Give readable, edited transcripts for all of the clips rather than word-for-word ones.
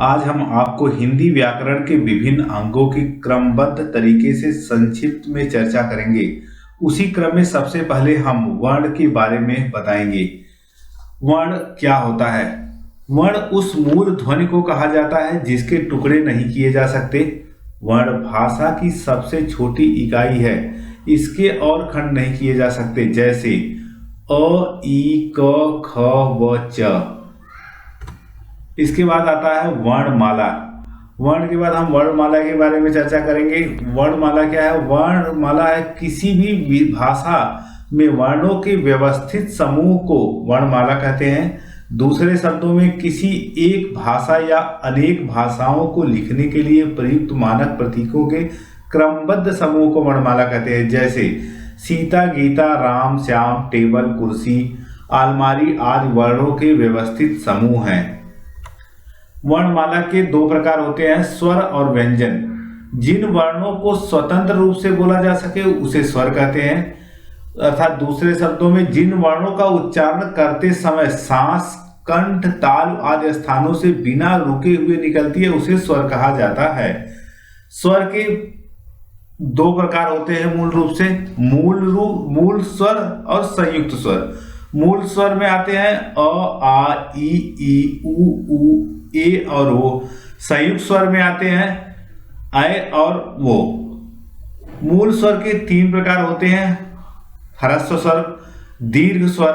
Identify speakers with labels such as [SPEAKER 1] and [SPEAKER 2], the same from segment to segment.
[SPEAKER 1] आज हम आपको हिंदी व्याकरण के विभिन्न अंगों की क्रमबद्ध तरीके से संक्षिप्त में चर्चा करेंगे। उसी क्रम में सबसे पहले हम वर्ण के बारे में बताएंगे। वर्ण क्या होता है? वर्ण उस मूल ध्वनि को कहा जाता है जिसके टुकड़े नहीं किए जा सकते। वर्ण भाषा की सबसे छोटी इकाई है, इसके और खंड नहीं किए जा सकते, जैसे अ, ई, क, ख, व, च। इसके बाद आता है वर्णमाला। वर्ण के बाद हम वर्णमाला के बारे में चर्चा करेंगे। वर्णमाला क्या है? वर्णमाला है किसी भी भाषा में वर्णों के व्यवस्थित समूह को वर्णमाला कहते हैं। दूसरे शब्दों में किसी एक भाषा या अनेक भाषाओं को लिखने के लिए प्रयुक्त मानक प्रतीकों के क्रमबद्ध समूह को वर्णमाला कहते हैं, जैसे सीता, गीता, राम, श्याम, टेबल, कुर्सी, अलमारी आदि वर्णों के व्यवस्थित समूह हैं। वर्णमाला के दो प्रकार होते हैं, स्वर और व्यंजन। जिन वर्णों को स्वतंत्र रूप से बोला जा सके उसे स्वर कहते हैं, अर्थात दूसरे शब्दों में जिन वर्णों का उच्चारण करते समय सांस कंठ ताल आदि स्थानों से बिना रुके हुए निकलती है उसे स्वर कहा जाता है। स्वर के दो प्रकार होते हैं मूल रूप से, मूल स्वर और संयुक्त स्वर। मूल स्वर में आते हैं अ, आ, ई, उ, ए और ओ। संयुक्त स्वर में आते हैं ऐ और वो। मूल स्वर के तीन प्रकार होते हैं, ह्रस्व स्वर, दीर्घ स्वर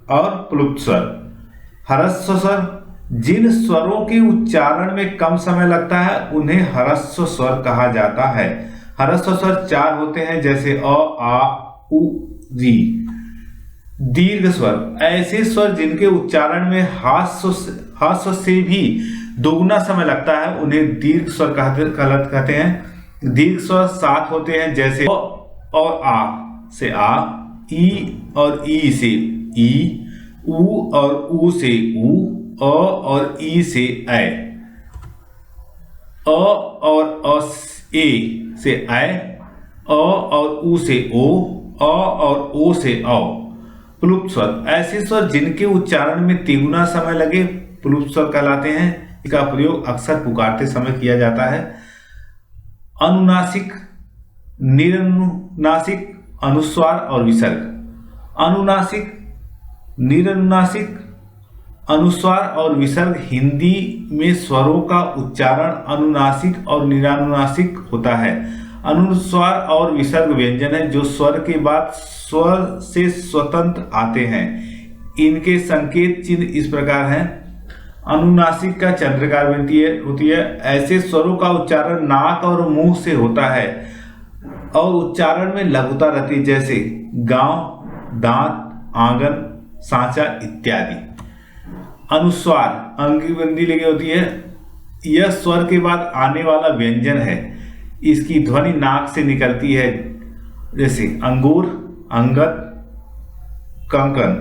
[SPEAKER 1] और प्लुप्त स्वर। ह्रस्व स्वर जिन स्वरों के उच्चारण में कम समय लगता है उन्हें ह्रस्व स्वर कहा जाता है। ह्रस्व स्वर चार होते हैं, जैसे अ, आ, उ, री। दीर्घ स्वर ऐसे स्वर जिनके उच्चारण में हास्य से भी दोगुना समय लगता है उन्हें दीर्घ स्वर कहते हैं। दीर्घ स्वर सात होते हैं, जैसे अ और आ से आ, ई और ई से ई, उ और ऊ से उ, अ और ई से ऐ, अ और ए से ऐ, अ और उ से ओ, अ और ओ से औ। प्लुप्त स्वर ऐसे स्वर जिनके उच्चारण में तिगुना समय लगे प्लुप्त स्वर कहलाते हैं। इसका प्रयोग अक्सर पुकारते समय किया जाता है। अनुनासिक, निरनुनासिक, अनुस्वार और विसर्ग। अनुनासिक, निरनुनासिक, अनुस्वार और विसर्ग हिंदी में स्वरों का उच्चारण अनुनासिक और निरानुनासिक होता है। अनुस्वार और विसर्ग व्यंजन है जो स्वर के बाद स्वर से स्वतंत्र आते हैं। इनके संकेत चिन्ह इस प्रकार हैं। अनुनासिक का चंद्रकार होती है। ऐसे स्वरों का उच्चारण नाक और मुंह से होता है और उच्चारण में लघुता रहती है, जैसे गांव, दांत, आंगन, सांचा इत्यादि। अनुस्वार अंग की बंदी लगी होती है। यह स्वर के बाद आने वाला व्यंजन है। इसकी ध्वनि नाक से निकलती है, जैसे अंगूर, अंगद, कंकन।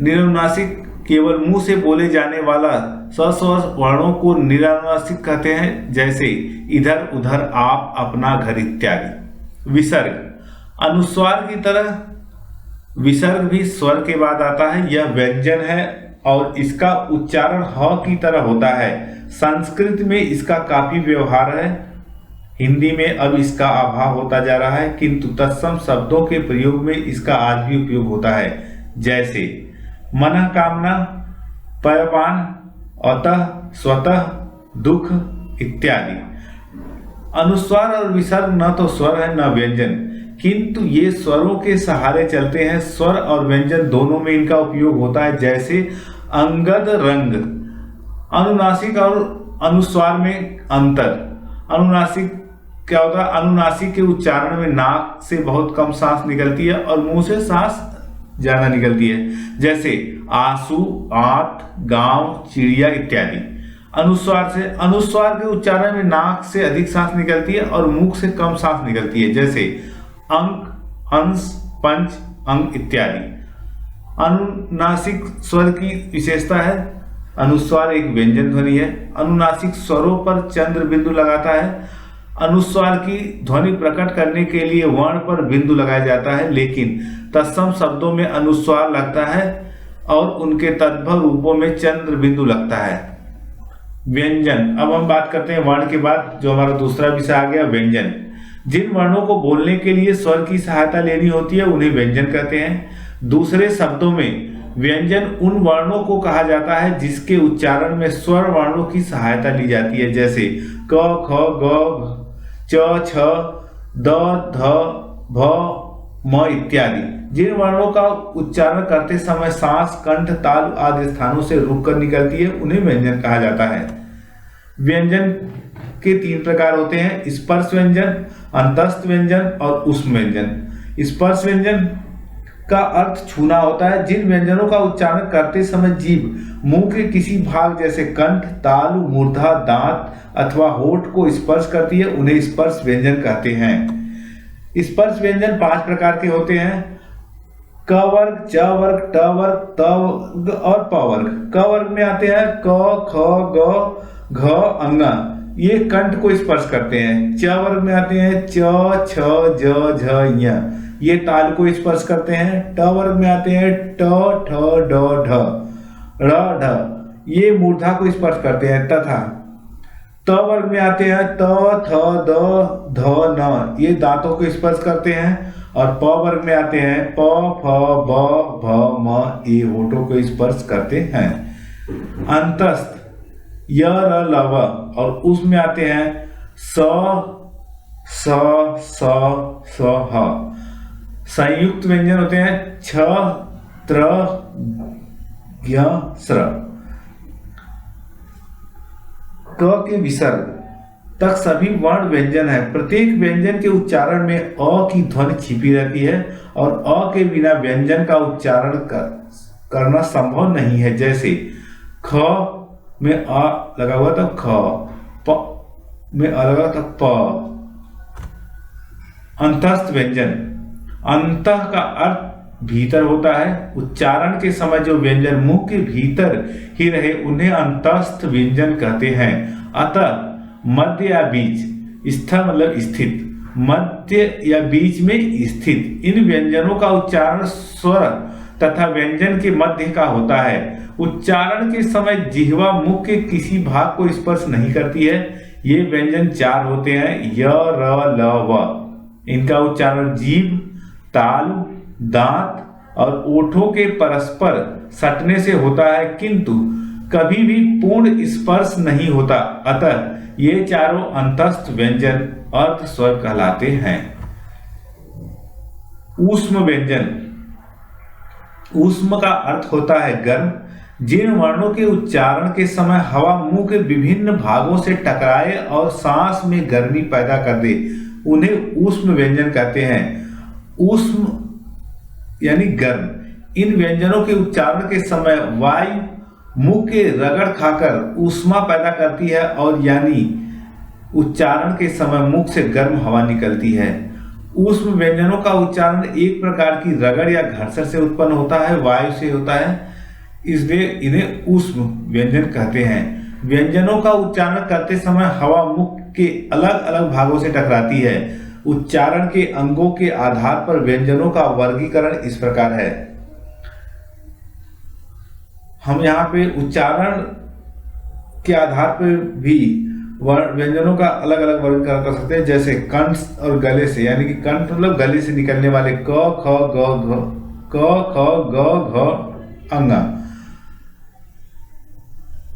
[SPEAKER 1] निरनुनासिक केवल मुंह से बोले जाने वाला सस्वर वर्णों को निरानुनासिक कहते हैं, जैसे इधर, उधर, आप, अपना, घर इत्यादि। विसर्ग अनुस्वार की तरह विसर्ग भी स्वर के बाद आता है। यह व्यंजन है और इसका उच्चारण ह की तरह होता है। संस्कृत में इसका काफी व्यवहार है। हिंदी में अब इसका अभाव होता जा रहा है, किंतु तत्सम शब्दों के प्रयोग में इसका आज भी उपयोग होता है, जैसे मनः कामना, पयपान, अतः, स्वतः, दुख इत्यादि। अनुस्वार और विसर्ग न तो स्वर है न व्यंजन, किंतु ये स्वरों के सहारे चलते हैं। स्वर और व्यंजन दोनों में इनका उपयोग होता है, जैसे अंगद, रंग। अनुनासिक और अनुस्वार में अंतर। अनुनासिक क्या होता है? अनुनासिक के उच्चारण में नाक से बहुत कम सांस निकलती है और मुंह से सांस ज्यादा निकलती है, जैसे आंसू, आंत, गांव, चिड़िया इत्यादि। अनुस्वार के उच्चारण में नाक से अधिक सांस निकलती है और मुख से कम सांस निकलती है, जैसे अंक, अंश, पंच, अंग इत्यादि। अनुनासिक स्वर की विशेषता है, अनुस्वार एक व्यंजन ध्वनि है। अनुनासिक स्वरों पर चंद्र बिंदु लगाता है। अनुस्वार की ध्वनि प्रकट करने के लिए वर्ण पर बिंदु लगाया जाता है, लेकिन तत्सम शब्दों में अनुस्वार लगता है और उनके तद्भव रूपों में चंद्र बिंदु लगता है। व्यंजन। अब हम बात करते हैं वर्ण के बाद जो हमारा दूसरा विषय आ गया व्यंजन। जिन वर्णों को बोलने के लिए स्वर की सहायता लेनी होती है उन्हें व्यंजन कहते हैं। दूसरे शब्दों में व्यंजन उन वर्णों को कहा जाता है जिसके उच्चारण में स्वर वर्णों की सहायता ली जाती है, जैसे क, ख, ग, च, छ, द, ध, भ, म इत्यादि। जिन वर्णों का उच्चारण करते समय सांस कंठ ताल आदि स्थानों से रुककर निकलती है उन्हें व्यंजन कहा जाता है। व्यंजन के 3 प्रकार होते हैं, स्पर्श व्यंजन, अंतस्थ व्यंजन और ऊष्म व्यंजन। स्पर्श व्यंजन का अर्थ छूना होता है। जिन व्यंजनों का उच्चारण करते समय जीभ मुंह के किसी भाग जैसे कंठ तालु मूर्धा दांत अथवा होठ को स्पर्श करती है उन्हें स्पर्श व्यंजन कहते हैं। स्पर्श व्यंजन 5 प्रकार के होते हैं, क वर्ग, च वर्ग, ट वर्ग, त वर्ग और प वर्ग। क वर्ग में आते हैं क, ख, ग, घ, अंग, ये कंठ को स्पर्श करते हैं। च वर्ग में आते हैं च, छ, ज, झ, ञ, ये ताल को स्पर्श करते हैं। ट वर्ग में आते हैं ट, ठ, ड, ढ, र, ढ, ये मूर्धा को स्पर्श करते हैं। तथा त वर्ग में आते हैं त, थ, द, ध, न, ये दांतों को स्पर्श करते हैं। और प वर्ग में आते हैं प, फ, ब, भ, म, ये होठों को स्पर्श करते हैं। अंतस्थ य, र, ल, व और उसमें आते हैं स, स, स, ह। संयुक्त व्यंजन होते हैं छ, त्र, ज्ञ, स्र। क के विसर्ग तक सभी वर्ण व्यंजन है। प्रत्येक व्यंजन के उच्चारण में अ की ध्वनि छिपी रहती है और अ के बिना व्यंजन का उच्चारण करना संभव नहीं है। जैसे ख में अ लगा हुआ था ख, प में अ लगा था प। अंतस्थ व्यंजन, अंतः का अर्थ भीतर होता है। उच्चारण के समय जो व्यंजन मुंह के भीतर ही रहे उन्हें अंतस्थ व्यंजन कहते हैं। अतः मध्य या बीच, स्थ मतलब स्थित, मध्य या बीच में स्थित इन व्यंजनों का उच्चारण स्वर तथा व्यंजन के मध्य का होता है। उच्चारण के समय जिह्वा मुख के किसी भाग को स्पर्श नहीं करती है। ये व्यंजन 4 होते हैं, य, र, ल, व। इनका उच्चारण जीभ तालु दांत और ओठों के परस्पर सटने से होता है, किंतु कभी भी पूर्ण स्पर्श नहीं होता। अतः ये चारों अंतस्थ व्यंजन अर्ध स्वर कहलाते हैं। ऊष्म व्यंजन, ऊष्म का अर्थ होता है गर्म। जिन वर्णों के उच्चारण के समय हवा मुंह के विभिन्न भागों से टकराए और सांस में गर्मी पैदा कर दे उन्हें ऊष्म व्यंजन कहते हैं। ऊष्म यानी गर्म। इन व्यंजनों के उच्चारण के समय वायु मुंह के रगड़ खाकर ऊष्मा पैदा करती है और यानी उच्चारण के समय मुख से गर्म हवा निकलती है। ऊष्म व्यंजनों का उच्चारण एक प्रकार की रगड़ या घर्षण से उत्पन्न होता है, वायु से होता है, इसलिए इन्हें ऊष्म व्यंजन कहते हैं। व्यंजनों का उच्चारण करते समय हवा मुख के अलग अलग भागों से टकराती है। उच्चारण के अंगों के आधार पर व्यंजनों का वर्गीकरण इस प्रकार है। हम यहाँ पे उच्चारण के आधार पर भी व्यंजनों का अलग अलग वर्गीकरण कर सकते हैं, जैसे कंठ और गले से, यानी कि कंठ मतलब गले से निकलने वाले क, ख, ग, घ, क, ख, ग, घ, अंग।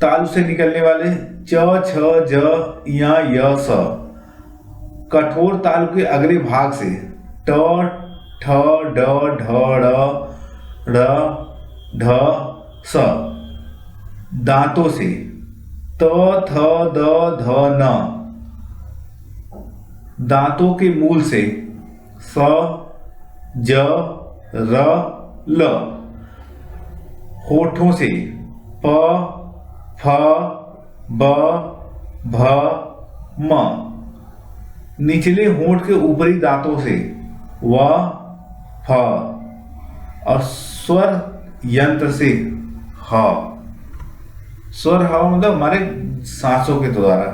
[SPEAKER 1] तालु से निकलने वाले च, छ, ज, य, स। कठोर तालु के अगले भाग से ट, ठ, ड, ढ, ढ़, ढ, स। दांतों से त, थ, द, ध, न। दांतों के मूल से स, ज, र, ल। होठों से प, फ, ब, भ, म। निचले होंठ के ऊपरी दांतों से व, फ और स्वर यंत्र से ह। स्वर हवा मतलब हमारे सांसों के द्वारा।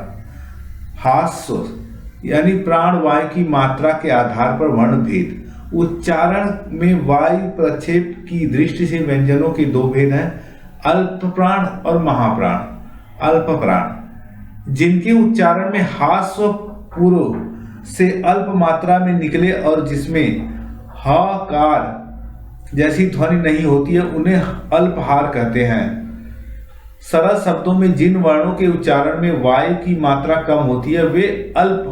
[SPEAKER 1] हास्य यानी प्राण वायु की मात्रा के आधार पर वर्ण भेद। उच्चारण में वायु प्रक्षेप की दृष्टि से व्यंजनों के 2 भेद हैं, अल्प प्राण और महाप्राण। अल्प प्राण जिनके उच्चारण में हास्व पूर्व से अल्प मात्रा में निकले और जिसमें ह कार जैसी ध्वनि नहीं होती है उन्हें अल्पहार कहते हैं। सरल शब्दों में जिन वर्णों के उच्चारण में वायु की मात्रा कम होती है वे अल्प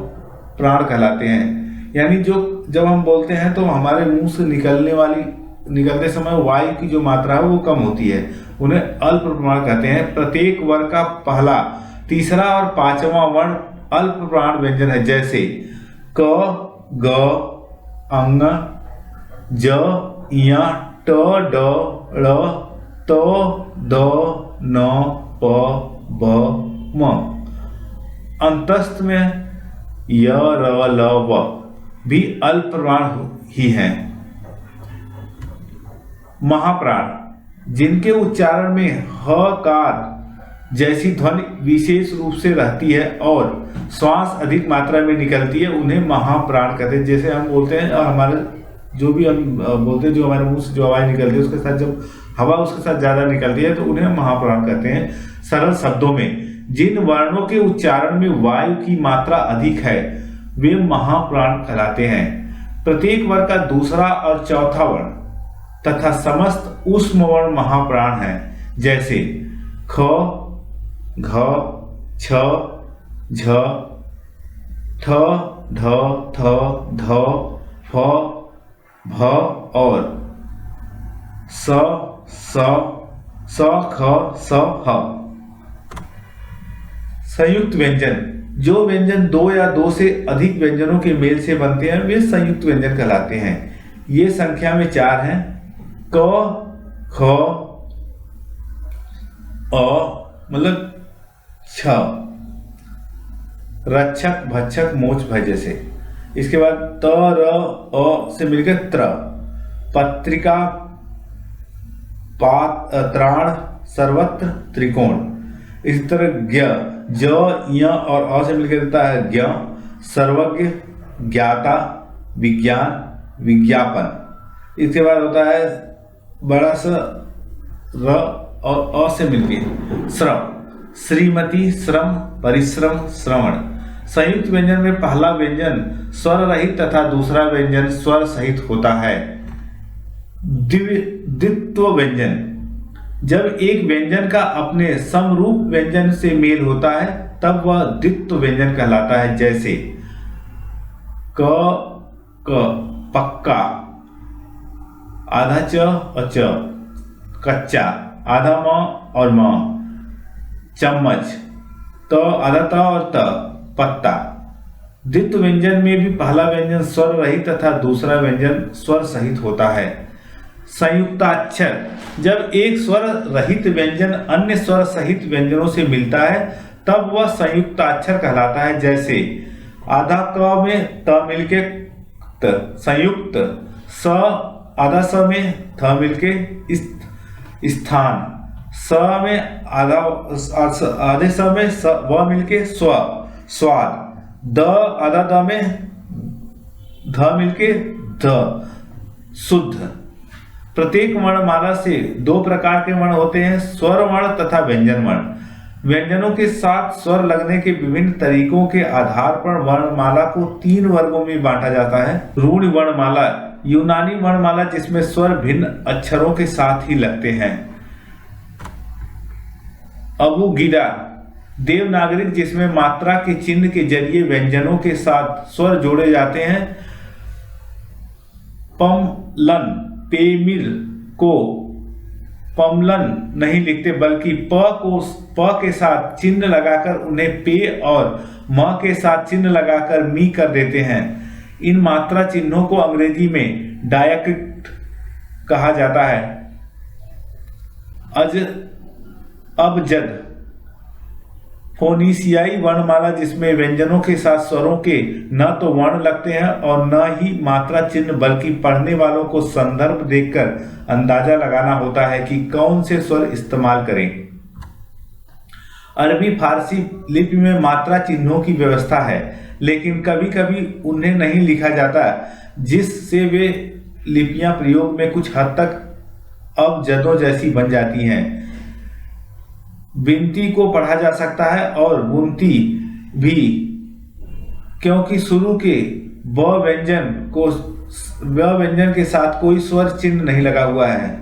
[SPEAKER 1] प्राण कहलाते हैं। यानी जो जब हम बोलते हैं तो हमारे मुंह से निकलते समय वायु की जो मात्रा है वो कम होती है, उन्हें अल्प प्राण कहते हैं। प्रत्येक वर्ण का पहला, तीसरा और पांचवा वर्ण अल्प प्राण व्यंजन है, जैसे क, ग, अंग, ज, य, ट, ड, ड़, त, द, न, प, ब, म। अंतस्थ में य, र, ल, व भी अल्प प्राण ही हैं। महाप्राण जिनके उच्चारण में ह कार जैसी ध्वनि विशेष रूप से रहती है और श्वास अधिक मात्रा में निकलती है उन्हें महाप्राण कहते हैं। जैसे हम बोलते हैं हमारे जो भी हम बोलते हैं, जो हमारे मुंह से जो आवाज निकलती है उसके साथ जब हवा उसके साथ ज्यादा निकलती है तो उन्हें महाप्राण कहते हैं। सरल शब्दों में जिन वर्णों के उच्चारण में वायु की मात्रा अधिक है वे महाप्राण कहलाते हैं। प्रत्येक वर्ण का दूसरा और चौथा वर्ण तथा समस्त ऊष्म वर्ण महाप्राण है, जैसे ख, घ, छ, झ, ठ, ढ, थ, ध, फ, भ और स, ख, स, ह। संयुक्त व्यंजन जो व्यंजन दो या दो से अधिक व्यंजनों के मेल से बनते हैं वे संयुक्त व्यंजन कहलाते हैं। ये संख्या में 4 हैं। क, ख, अ मतलब 6, रक्षक, भक्षक, मोच, भय जैसे। इसके बाद त, र, अ से मिलकर त्र, पत्रिका, त्राण, सर्वत्र, त्रिकोण। इस तरह ज्ञ, ज, य और अ से मिलकर देता है ज्ञ, सर्वज्ञ, ज्ञाता, विज्ञान, विज्ञापन। इसके बाद होता है बड़ा स, र और अ से मिलकर श्रम, श्रीमती, श्रम, परिश्रम, श्रवण। संयुक्त व्यंजन में पहला व्यंजन स्वर रहित तथा दूसरा व्यंजन स्वर सहित होता है। द्वित्व व्यंजन जब एक व्यंजन का अपने समरूप व्यंजन से मेल होता है तब वह द्वित्व व्यंजन कहलाता है, जैसे क, पक्का, आधा च और च, कच्चा, आधा म और म, चम्मच, त, आधा त और त, पत्ता। द्वित्व व्यंजन में भी पहला व्यंजन स्वर रहित तथा दूसरा व्यंजन स्वर सहित होता है। संयुक्ताक्षर जब एक स्वर रहित व्यंजन अन्य स्वर सहित व्यंजनों से मिलता है तब वह संयुक्ताक्षर कहलाता है, जैसे आधा क में त मिलके त, संयुक्त, स आधा स में थ मिलके स्थान, स में आधे स में व मिलके स्व, स्वाद, द आधा द में ध मिलके ध, शुद्ध। प्रत्येक वर्णमाला से 2 प्रकार के वर्ण होते हैं, स्वर वर्ण तथा व्यंजन वर्ण। व्यंजनों के साथ स्वर लगने के विभिन्न तरीकों के आधार पर वर्णमाला को 3 वर्गों में बांटा जाता है। रूढ़ वर्णमाला, यूनानी वर्णमाला जिसमें स्वर भिन्न अक्षरों के साथ ही लगते हैं। अबूगिडा, देवनागरिक जिसमें मात्रा के चिन्ह के जरिए व्यंजनों के साथ स्वर जोड़े जाते हैं। पमलन, पेमिल को पमलन नहीं लिखते बल्कि प के साथ चिन्ह लगाकर उन्हें पे और म के साथ चिन्ह लगाकर मी कर देते हैं। इन मात्रा चिन्हों को अंग्रेजी में डायक्रिट कहा जाता है। अबजद, फोनीसियाई वर्णमाला जिसमें व्यंजनों के साथ स्वरों के न तो वर्ण लगते हैं और न ही मात्रा चिन्ह बल्कि पढ़ने वालों को संदर्भ देखकर अंदाजा लगाना होता है कि कौन से स्वर इस्तेमाल करें। अरबी फारसी लिपि में मात्रा चिन्हों की व्यवस्था है लेकिन कभी कभी उन्हें नहीं लिखा जाता, जिससे वे लिपियां प्रयोग में कुछ हद तक अबजदों जैसी बन जाती हैं। बिनती को पढ़ा जा सकता है और बुनती भी, क्योंकि शुरू के ब व्यंजन के साथ कोई स्वर चिन्ह नहीं लगा हुआ है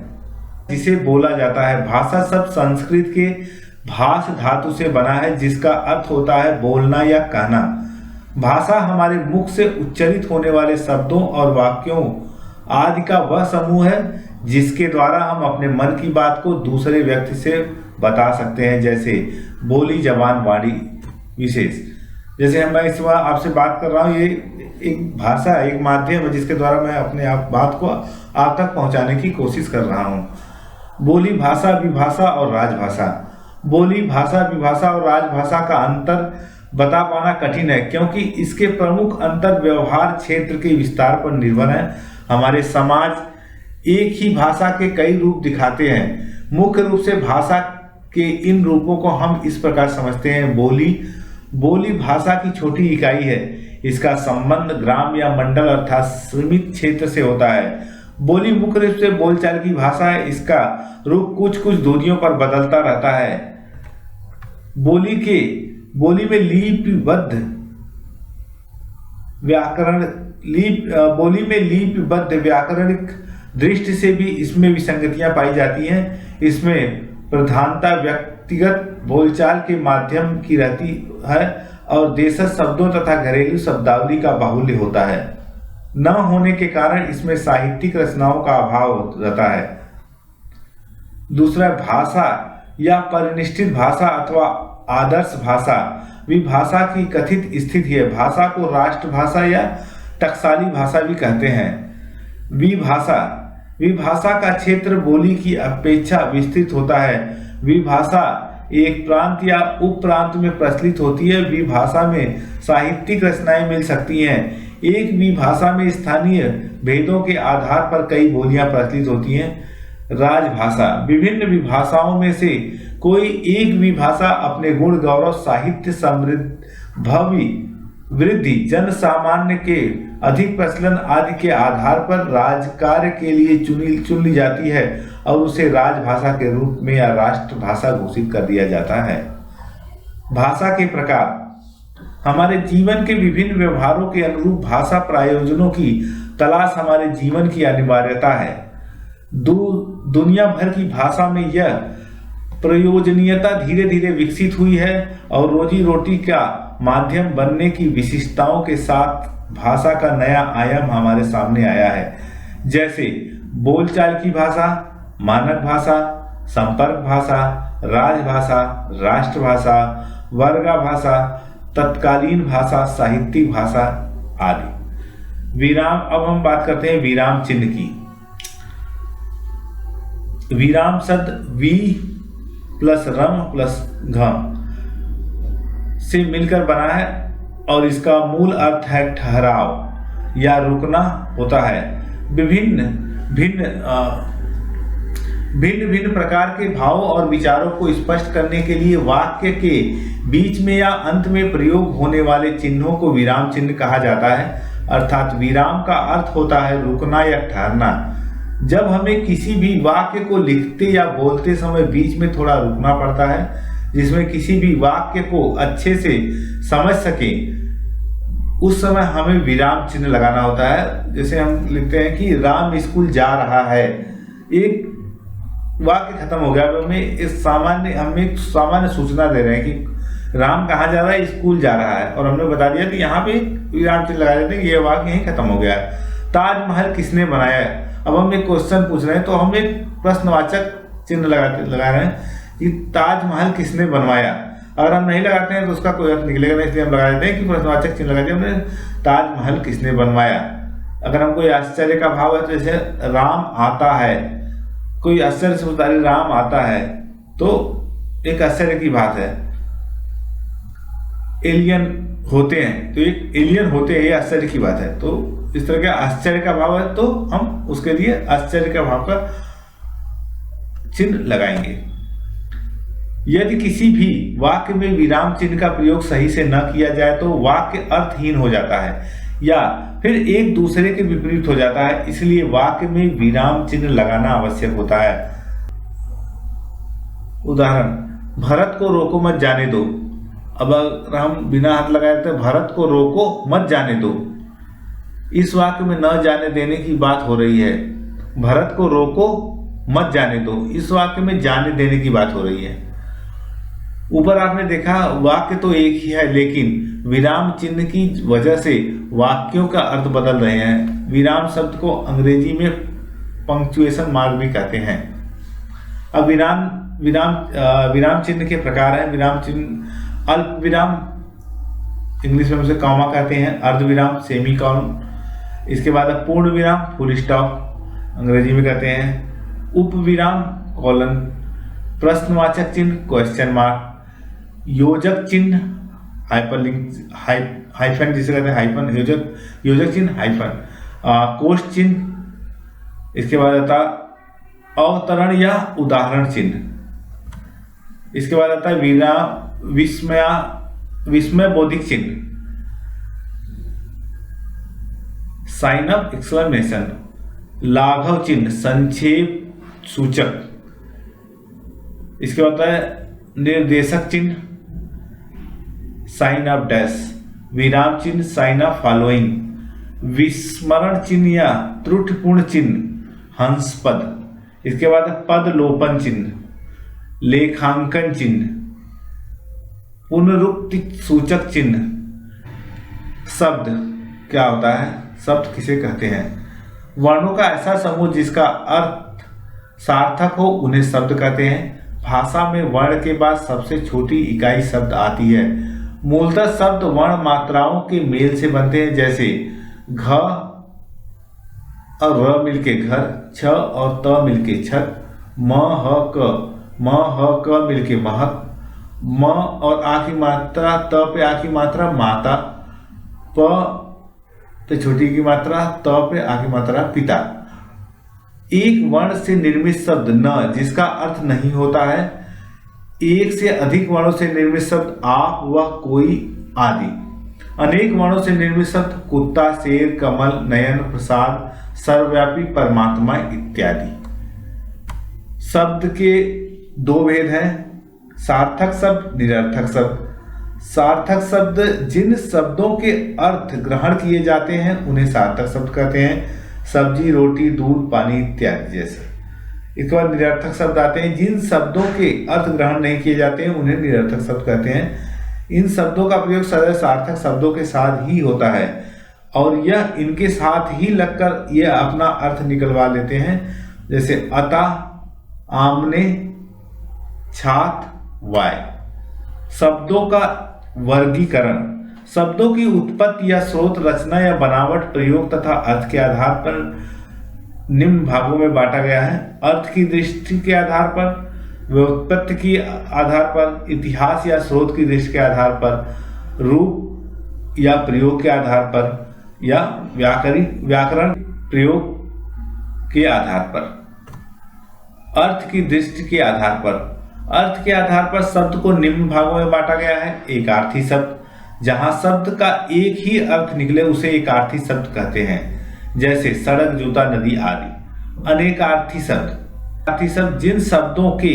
[SPEAKER 1] जिसे बोला जाता है। भाषा शब्द संस्कृत के भाष धातु से बना है जिसका अर्थ होता है बोलना या कहना। भाषा हमारे मुख से उच्चारित होने वाले शब्दों और वाक्यों आदि का वह समूह है जिसके द्वारा हम अपने मन की बात को दूसरे व्यक्ति से बता सकते हैं, जैसे बोली, जबान, वाणी, विशेष। जैसे मैं इस बार आपसे बात कर रहा हूँ, ये एक भाषा, एक माध्यम है जिसके द्वारा मैं अपने आप बात को आप तक पहुँचाने की कोशिश कर रहा हूँ। बोली भाषा, विभाषा और राजभाषा। बोली भाषा, विभाषा और राजभाषा का अंतर बता पाना कठिन है क्योंकि इसके प्रमुख अंतर व्यवहार क्षेत्र के विस्तार पर निर्भर है। हमारे समाज एक ही भाषा के कई रूप दिखाते हैं। मुख्य रूप से भाषा के इन रूपों को हम इस प्रकार समझते हैं। बोली भाषा की छोटी इकाई है। इसका संबंध ग्राम या मंडल अर्थात सीमित क्षेत्र से होता है। बोली मुख्य रूप से बोलचाल की भाषा है। इसका रूप कुछ कुछ दूरियों पर बदलता रहता है। बोली में लिपिबद्ध व्याकरणिक दृष्टि से भी इसमें विसंगतियां पाई जाती हैं। इसमें प्रधानता व्यक्तिगत बोलचाल के माध्यम की रहती है और देशज शब्दों तथा घरेलू शब्दावली का बाहुल्य होता है। न होने के कारण इसमें साहित्यिक रचनाओं का अभाव रहता है। दूसरा, भाषा या परिनिष्ठित भाषा अथवा आदर्श भाषा विभाषा की कथित स्थिति है। भाषा को राष्ट्रभाषा या टकसाली भाषा भी कहते हैं। विभाषा का क्षेत्र बोली की अपेक्षा विस्तृत होता है। विभाषा एक प्रांत या उप प्रांत में प्रचलित होती है। विभाषा में साहित्यिक रचनाएं मिल सकती हैं। एक विभाषा में स्थानीय भेदों के आधार पर कई बोलियां प्रचलित होती हैं। राजभाषा विभिन्न विभाषाओं में से कोई एक विभाषा अपने गुण, गौरव, साहित्य समृद्धि, वृद्धि, जन सामान्य के अधिक प्रचलन आदि के आधार पर राजकार्य के लिए चुन ली जाती है और उसे राजभाषा के रूप में या राष्ट्रभाषा घोषित कर दिया जाता है। भाषा के प्रकार हमारे जीवन के विभिन्न व्यवहारों के अनुरूप भाषा प्रयोजनों की तलाश हमारे जीवन की अनिवार्यता है। दुनिया भर की भाषा में यह प्रयोजनीयता धीरे धीरे विकसित हुई है और रोजी रोटी का माध्यम बनने की विशिष्टताओं के साथ भाषा का नया आयाम हमारे सामने आया है, जैसे बोलचाल की भाषा, मानक भाषा, संपर्क भाषा, राजभाषा, राष्ट्रभाषा, वर्गा भाषा, तत्कालीन भाषा, साहित्यिक भाषा आदि। विराम, अब हम बात करते हैं विराम चिन्ह की। विराम शब्द वी प्लस रम प्लस घ से मिलकर बना है और इसका मूल अर्थ है ठहराव या रुकना होता है। भिन्न भिन्न प्रकार के भावों और विचारों को स्पष्ट करने के लिए वाक्य के बीच में या अंत में प्रयोग होने वाले चिन्हों को विराम चिन्ह कहा जाता है। अर्थात विराम का अर्थ होता है रुकना या ठहरना। जब हमें किसी भी वाक्य को लिखते या बोलते समय बीच में थोड़ा रुकना पड़ता है जिसमें किसी भी वाक्य को अच्छे से समझ सके, उस समय हमें विराम चिन्ह लगाना होता है। जैसे हम लिखते हैं कि राम स्कूल जा रहा है, एक वाक्य खत्म हो गया, हमें एक सामान्य सूचना दे रहे हैं कि राम कहाँ जा रहा है, स्कूल जा रहा है, और हमने बता दिया कि यहाँ पे विराम चिन्ह लगा देते हैं कि ये वाक्य यहीं खत्म हो गया है। ताजमहल किसने बनाया है, अब हम एक क्वेश्चन पूछ रहे हैं तो हम एक प्रश्नवाचक चिन्ह लगा रहे हैं कि ताजमहल किसने बनवाया। अगर हम नहीं लगाते हैं तो उसका कोई अर्थ निकलेगा नहीं, इसलिए हम लगा देते हैं कि प्रश्नवाचक चिन्ह लगा दिया हमने, ताजमहल किसने बनवाया। अगर हम कोई आश्चर्य का भाव है तो जैसे राम आता है, कोई आश्चर्य से बता रहे राम आता है तो एक आश्चर्य की बात है। एलियन होते हैं तो एक एलियन होते हैं, ये आश्चर्य की बात है। तो इस तरह का आश्चर्य का भाव है तो हम उसके लिए आश्चर्य का भाव का चिन्ह लगाएंगे। यदि किसी भी वाक्य में विराम चिन्ह का प्रयोग सही से न किया जाए तो वाक्य अर्थहीन हो जाता है या फिर एक दूसरे के विपरीत हो जाता है, इसलिए वाक्य में विराम चिन्ह लगाना आवश्यक होता है। उदाहरण, भरत को रोको मत जाने दो। अब अगर हम बिना हाथ लगाए तो भरत को रोको मत जाने दो, इस वाक्य में न जाने देने की बात हो रही है। भरत को रोको मत जाने दो, इस वाक्य में जाने देने की बात हो रही है। ऊपर आपने देखा वाक्य तो एक ही है, लेकिन विराम चिन्ह की वजह से वाक्यों का अर्थ बदल रहे हैं। विराम शब्द को अंग्रेजी में पंक्चुएशन मार्क भी कहते हैं। अब विराम चिन्ह के प्रकार हैं। विराम चिन्ह अल्प विराम, इंग्लिश में उसे कॉमा कहते हैं, अर्ध विराम सेमी कॉलन, इसके बाद पूर्ण विराम फुल स्टॉप अंग्रेजी में कहते हैं, उप विराम कॉलन, प्रश्नवाचक चिन्ह क्वेश्चन मार्क, योजक चिन्ह हाइफन जिसे कहते हैं हाइफन, योजक चिन्ह हाइफन, कोष्ठ चिन्ह, इसके बाद आता अवतरण या उदाहरण चिन्ह, इसके बाद आता है विस्मय बोधिक चिन्ह, साइन ऑफ एक्सक्लेमेशन, लाघव चिन्ह संक्षेप सूचक, इसके बाद है निर्देशक चिन्ह साइन ऑफ डैश, विराम चिन्ह साइन ऑफ फॉलोइंग, विस्मरण चिन्ह या त्रुटिपूर्ण चिन्ह हंसपद, इसके बाद पद लोपन चिन्ह, लेखांकन चिन्ह, पुनरुक्ति सूचक चिन्ह। शब्द क्या होता है? शब्द किसे कहते हैं? वर्णों का ऐसा समूह जिसका अर्थ सार्थक हो उन्हें शब्द कहते हैं। भाषा में वर्ण के बाद सबसे छोटी इकाई शब्द आती है। मूलतः शब्द वर्ण मात्राओं के मेल से बनते हैं, जैसे घ और र मिलके घर, छ और त मिलके छत, म ह क मिलके महक, म और आ की मात्रा त पे आ की मात्रा माता, प पे छोटी की मात्रा त पे आ की मात्रा पिता। एक वर्ण से निर्मित शब्द न जिसका अर्थ नहीं होता है। एक से अधिक वर्णों से निर्मित शब्द आप व कोई आदि। अनेक वर्णों से निर्मित शब्द कुत्ता, शेर, कमल, नयन, प्रसाद, सर्वव्यापी, परमात्मा इत्यादि। शब्द के दो भेद हैं, सार्थक शब्द, निरर्थक शब्द। सार्थक शब्द जिन शब्दों के अर्थ ग्रहण किए जाते हैं उन्हें सार्थक शब्द कहते हैं, सब्जी, रोटी, दूध, पानी इत्यादि जैसे। इसके बाद निरर्थक शब्द आते हैं, जिन शब्दों के अर्थ ग्रहण नहीं किए जाते हैं उन्हें निरर्थक शब्द कहते हैं। इन शब्दों का प्रयोग सदैव सार्थक शब्दों के साथ ही होता है और यह इनके साथ ही लगकर यह अपना अर्थ निकलवा लेते हैं, जैसे अता, आमने, छात, वाय। शब्दों का वर्गीकरण। शब्दों की उत्पत्ति या स्रोत, रचना या बनावट, प्रयोग तथा अर्थ के आधार पर निम्न भागों में बांटा गया है। अर्थ की दृष्टि के आधार पर, व्युत्पत्ति की आधार पर, इतिहास या स्रोत की दृष्टि के आधार पर, रूप या प्रयोग के आधार पर, या व्याकरण प्रयोग के आधार पर। अर्थ की दृष्टि के आधार पर। अर्थ के आधार पर शब्द को निम्न भागों में बांटा गया है। एकार्थी शब्द, जहां शब्द का एक ही अर्थ निकले उसे एकार्थी शब्द कहते हैं, जैसे सड़क, जूता, नदी आदि। अनेकार्थी शब्द, जिन शब्दों के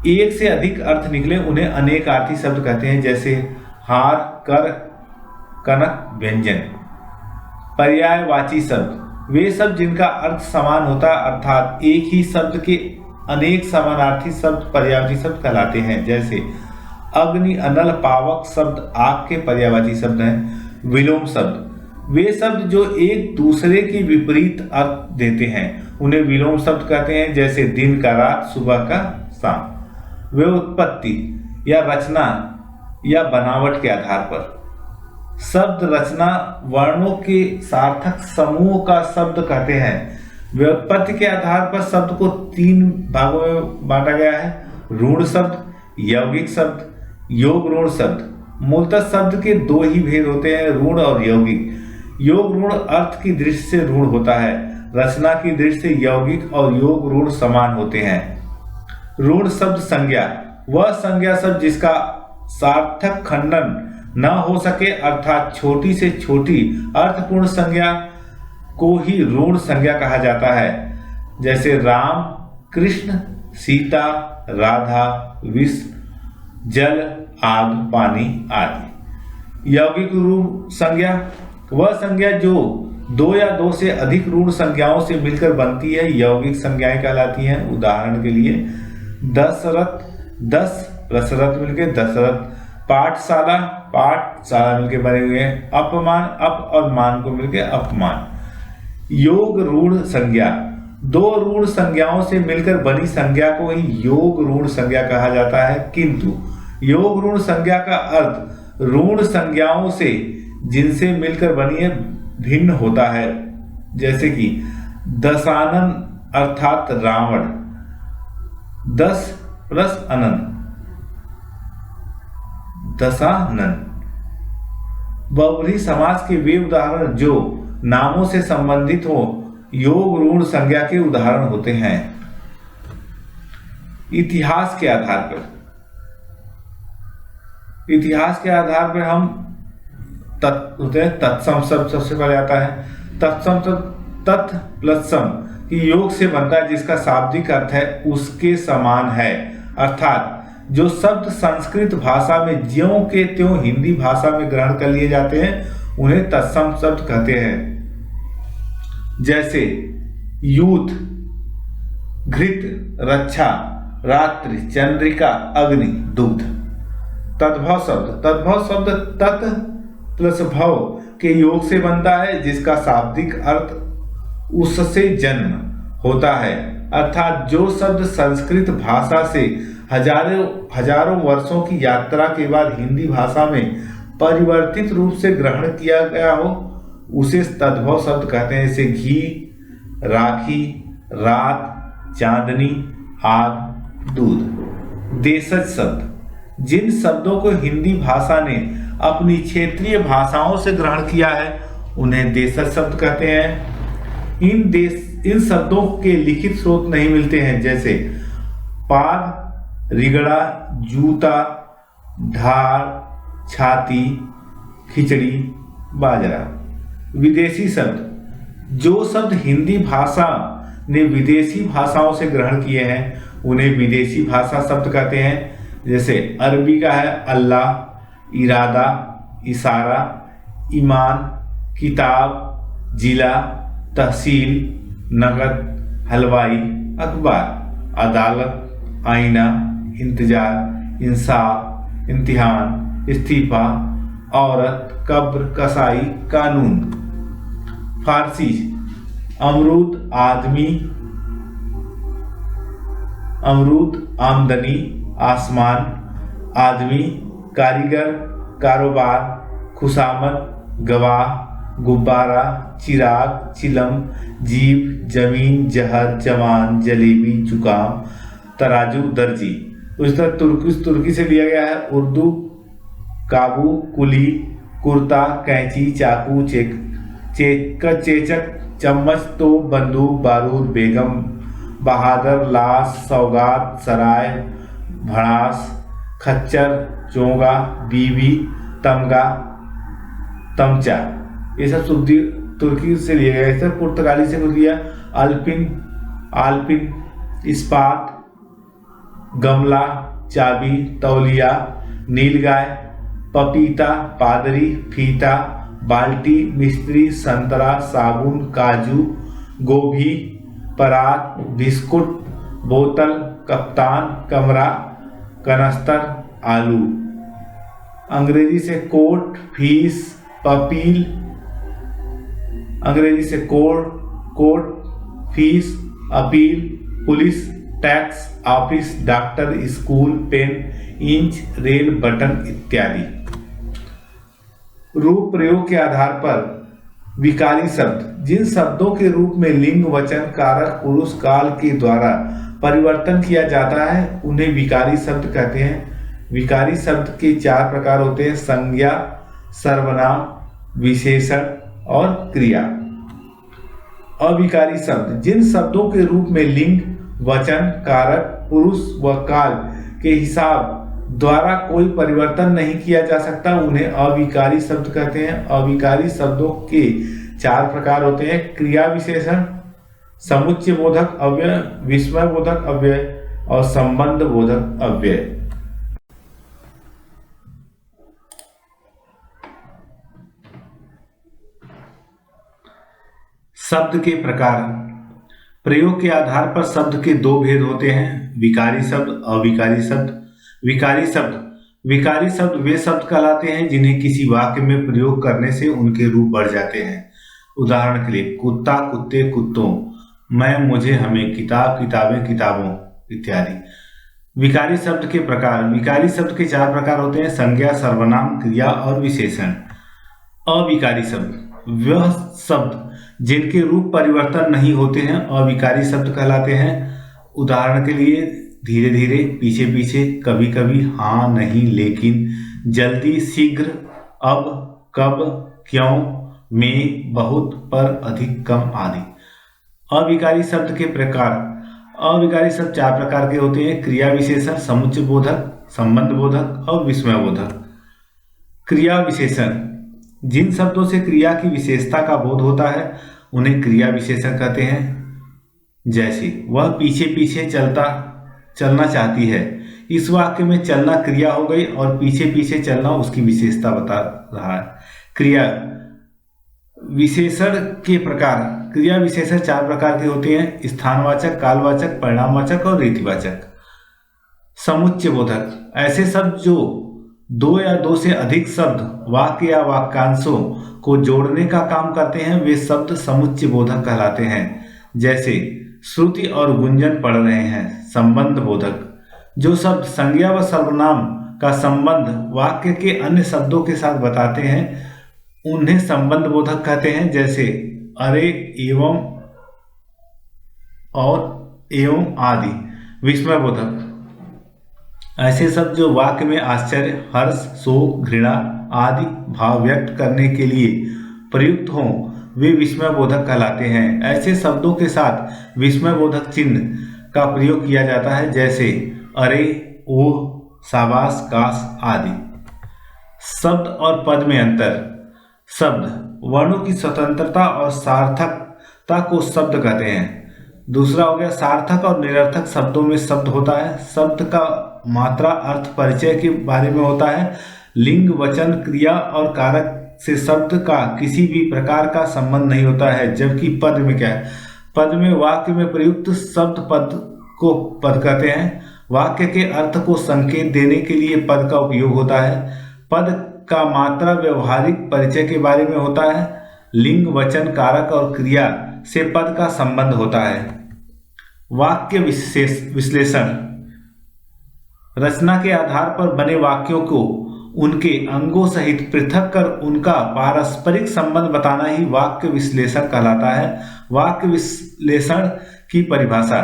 [SPEAKER 1] एक से अधिक अर्थ निकले उन्हें अनेकार्थी शब्द कहते हैं, जैसे हार, कर, कनक, व्यंजन। पर्यायवाची शब्द, वे शब्द जिनका अर्थ समान होता है, अर्थात एक ही शब्द के अनेक समानार्थी शब्द पर्यायवाची शब्द कहलाते हैं, जैसे अग्नि, अनल, पावक शब्द आग के पर्यायवाची शब्द हैं। विलोम शब्द, वे शब्द जो एक दूसरे के विपरीत अर्थ देते हैं उन्हें विलोम शब्द कहते हैं, जैसे दिन का रात, सुबह का शाम। वे उत्पत्ति या रचना या बनावट के आधार पर। शब्द रचना वर्णों के सार्थक समूह का शब्द कहते हैं। व्युत्पत्ति के आधार पर शब्द को तीन भागों में बांटा गया है, ऋण शब्द, यौगिक शब्द, योग ऋण शब्द। मूलतः शब्द के दो ही भेद होते हैं, ऋण और यौगिक। योग ऋण अर्थ की दृष्टि से ऋण होता है, रचना की दृष्टि से यौगिक और योग ऋण समान होते हैं। ऋण शब्द संज्ञा, वह संज्ञा शब्द जिसका सार्थक खंडन न हो सके, अर्थात छोटी से छोटी अर्थपूर्ण संज्ञा को ही ऋण संज्ञा कहा जाता है, जैसे राम, कृष्ण, सीता, राधा, विष्णु जल, आग, पानी आदि। यौगिक ऋण संज्ञा वह संज्ञा जो दो या दो से अधिक ऋण संज्ञाओं से मिलकर बनती है, यौगिक संज्ञाएं कहलाती हैं। उदाहरण के लिए दशरथ, दस रसरथ मिलकर दशरथ। पाठशाला, पाठशाला मिलकर बने हुए हैं। अपमान, अप और मान को मिलकर अपमान। योग ऋण संज्ञा दो ऋण संज्ञाओं से मिलकर बनी संज्ञा को ही योग ऋण संज्ञा कहा जाता है, किंतु योग ऋण संज्ञा का अर्थ ऋण संज्ञाओं से जिनसे मिलकर बनी है भिन्न होता है। जैसे कि दशानन अर्थात रावण, दस प्लस अनंत दशानन। बहुब्रीहि समास के वे उदाहरण जो नामों से संबंधित हो योग ऋण संज्ञा के उदाहरण होते हैं। इतिहास के आधार पर, इतिहास के आधार पर हम तत्सम शब्द सबसे पहले आता है। तत्सम शब्द तत् प्लस सम की योग से बनता है, जिसका शाब्दिक अर्थ है उसके समान है। अर्थात जो शब्द संस्कृत भाषा में ज्यों के त्यों हिंदी भाषा में ग्रहण कर लिए जाते हैं उन्हें तत्सम शब्द कहते हैं। जैसे युद्ध, घृत, रक्षा, रात्रि, चंद्रिका, अग्नि, दुग्ध। तद्भव शब्द तत् प्लस भव के योग से बनता है, जिसका शाब्दिक अर्थ उससे जन्म होता है। अर्थात जो शब्द संस्कृत भाषा से हजारों वर्षों की यात्रा के बाद हिंदी भाषा में परिवर्तित रूप से ग्रहण किया गया हो उसे तद्भव शब्द कहते हैं। जैसे घी, राखी, रात, चांदनी, आग, दूध। देशज शब्द जिन शब्दों को हिंदी भाषा ने अपनी क्षेत्रीय भाषाओं से ग्रहण किया है उन्हें देशज शब्द कहते हैं। इन शब्दों के लिखित स्रोत नहीं मिलते हैं, जैसे पाग, रिगड़ा, जूता, धार, छाती, खिचड़ी, बाजरा। विदेशी शब्द जो शब्द हिंदी भाषा ने विदेशी भाषाओं से ग्रहण किए हैं उन्हें विदेशी भाषा शब्द कहते हैं। जैसे अरबी का है अल्लाह, इरादा, इशारा, ईमान, किताब, जिला, तहसील, नगद, हलवाई, अखबार, अदालत, आईना, इंतजार, इंसाफ, इम्तिहान, इस्तीफा, औरत, कब्र, कसाई, कानून। फारसी अमरूद, आदमी, अमरूद, आमदनी, आसमान, आदमी, कारीगर, कारोबार, खुशामद, गवाह, गुब्बारा, चिराग, चिलम, जीव, जमीन, जहर, जवान, जलेबी, जुकाम, तराजू, दर्जी। उस तरह तुर्की से लिया गया है उर्दू, काबू, कुली, कुर्ता, कैंची, चाकू, चेचक, चम्मच, तोप, बंदूक, बारूद, बेगम, बहादुर, लाश, सौगात, सराय, भड़ास, खच्चर, चोंगा, बीवी, तमगा, तमचा। ये सब तुर्की से लिए गए। इस पुर्तगाली से कुछ लिया आल्पिन, इस्पात, गमला, चाबी, तौलिया, नीलगाय, पपीता, पादरी, फीता, बाल्टी, मिस्त्री, संतरा, साबुन, काजू, गोभी, परात, बिस्कुट, बोतल, कप्तान, कमरा, कनस्तर, आलू। अंग्रेजी से कोर्ट, फीस, पपील, अंग्रेजी से court, fees, appeal, police, tax, office, doctor, school, pen, inch, rail, button इत्यादि। रूप प्रयोग के आधार पर विकारी शब्द जिन शब्दों के रूप में लिंग, वचन, कारक, पुरुष, काल के द्वारा परिवर्तन किया जाता है उन्हें विकारी शब्द कहते हैं। विकारी शब्द के चार प्रकार होते हैं: संज्ञा, सर्वनाम, विशेषण और क्रिया। अविकारी शब्द जिन शब्दों के रूप में लिंग, वचन, कारक, पुरुष व काल के हिसाब द्वारा कोई परिवर्तन नहीं किया जा सकता उन्हें अविकारी शब्द कहते हैं। अविकारी शब्दों के चार प्रकार होते हैं: क्रिया विशेषण, समुच्चय बोधक अव्यय, विस्मय बोधक अव्यय और संबंध बोधक अव्यय। शब्द के प्रकार। प्रयोग के आधार पर शब्द के दो भेद होते हैं, विकारी शब्द, अविकारी शब्द। विकारी शब्द वे शब्द कहलाते हैं जिन्हें किसी वाक्य में प्रयोग करने से उनके रूप बढ़ जाते हैं। उदाहरण के लिए कुत्ता, कुत्ते, कुत्तों, मैं, मुझे, हमें, किताब, किताबें, किताबों इत्यादि। विकारी शब्द के प्रकार। विकारी शब्द के चार प्रकार होते हैं, संज्ञा, सर्वनाम, क्रिया और विशेषण। अविकारी शब्द वह शब्द जिनके रूप परिवर्तन नहीं होते हैं अविकारी शब्द कहलाते हैं। उदाहरण के लिए धीरे धीरे, पीछे पीछे, कभी कभी, हाँ, नहीं, लेकिन, जल्दी, शीघ्र, अब, कब, क्यों, में, बहुत, पर, अधिक, कम आदि। अविकारी शब्द के प्रकार। अविकारी शब्द चार प्रकार के होते हैं, क्रिया विशेषण, समुच्चय बोधक, संबंध बोधक और विस्मय बोधक। क्रिया विशेषण जिन शब्दों से क्रिया की विशेषता का बोध होता है उन्हें क्रिया विशेषण कहते हैं। जैसे वह पीछे पीछे चलना चाहती है, इस वाक्य में चलना क्रिया हो गई और पीछे पीछे चलना उसकी विशेषता बता रहा है। क्रिया विशेषण के प्रकार। क्रिया विशेषण चार प्रकार के होते हैं, स्थानवाचक, कालवाचक, परिणामवाचक और रीतिवाचक। समुच्चय बोधक ऐसे शब्द जो दो या दो से अधिक शब्द, वाक्य या वाक्यांशों को जोड़ने का काम करते हैं वे शब्द समुच्चय बोधक कहलाते हैं। जैसे श्रुति और गुंजन पढ़ रहे हैं। संबंध बोधक जो शब्द संज्ञा व सर्वनाम का संबंध वाक्य के अन्य शब्दों के साथ बताते हैं उन्हें संबंध बोधक कहते हैं। जैसे अरे, एवं और एवं आदि। विस्मय बोधक ऐसे शब्द जो वाक्य में आश्चर्य, हर्ष, शोक, घृणा आदि भाव व्यक्त करने के लिए प्रयुक्त हों वे विस्मय बोधक कहलाते हैं। ऐसे शब्दों के साथ विस्मय बोधक चिन्ह का प्रयोग किया जाता है, जैसे अरे, ओह, शाबाश, काश आदि। शब्द और पद में अंतर। शब्द वर्णों की स्वतंत्रता और सार्थकता को शब्द कहते हैं। दूसरा हो गया सार्थक और निरर्थक शब्दों में शब्द होता है। शब्द का मात्रा, अर्थ, परिचय के बारे में होता है। लिंग, वचन, क्रिया और कारक से शब्द का किसी भी प्रकार का संबंध नहीं होता है। जबकि पद में क्या है, पद में वाक्य में प्रयुक्त शब्द पद को पद कहते हैं। वाक्य के अर्थ को संकेत देने के लिए पद का उपयोग होता है। पद का मात्रा व्यवहारिक परिचय के बारे में होता है। लिंग, वचन, कारक और क्रिया से पद का संबंध होता है। वाक्य विश्लेषण रचना के आधार पर बने वाक्यों को उनके अंगों सहित पृथक कर उनका पारस्परिक संबंध बताना ही वाक्य विश्लेषण कहलाता है। वाक्य विश्लेषण की परिभाषा।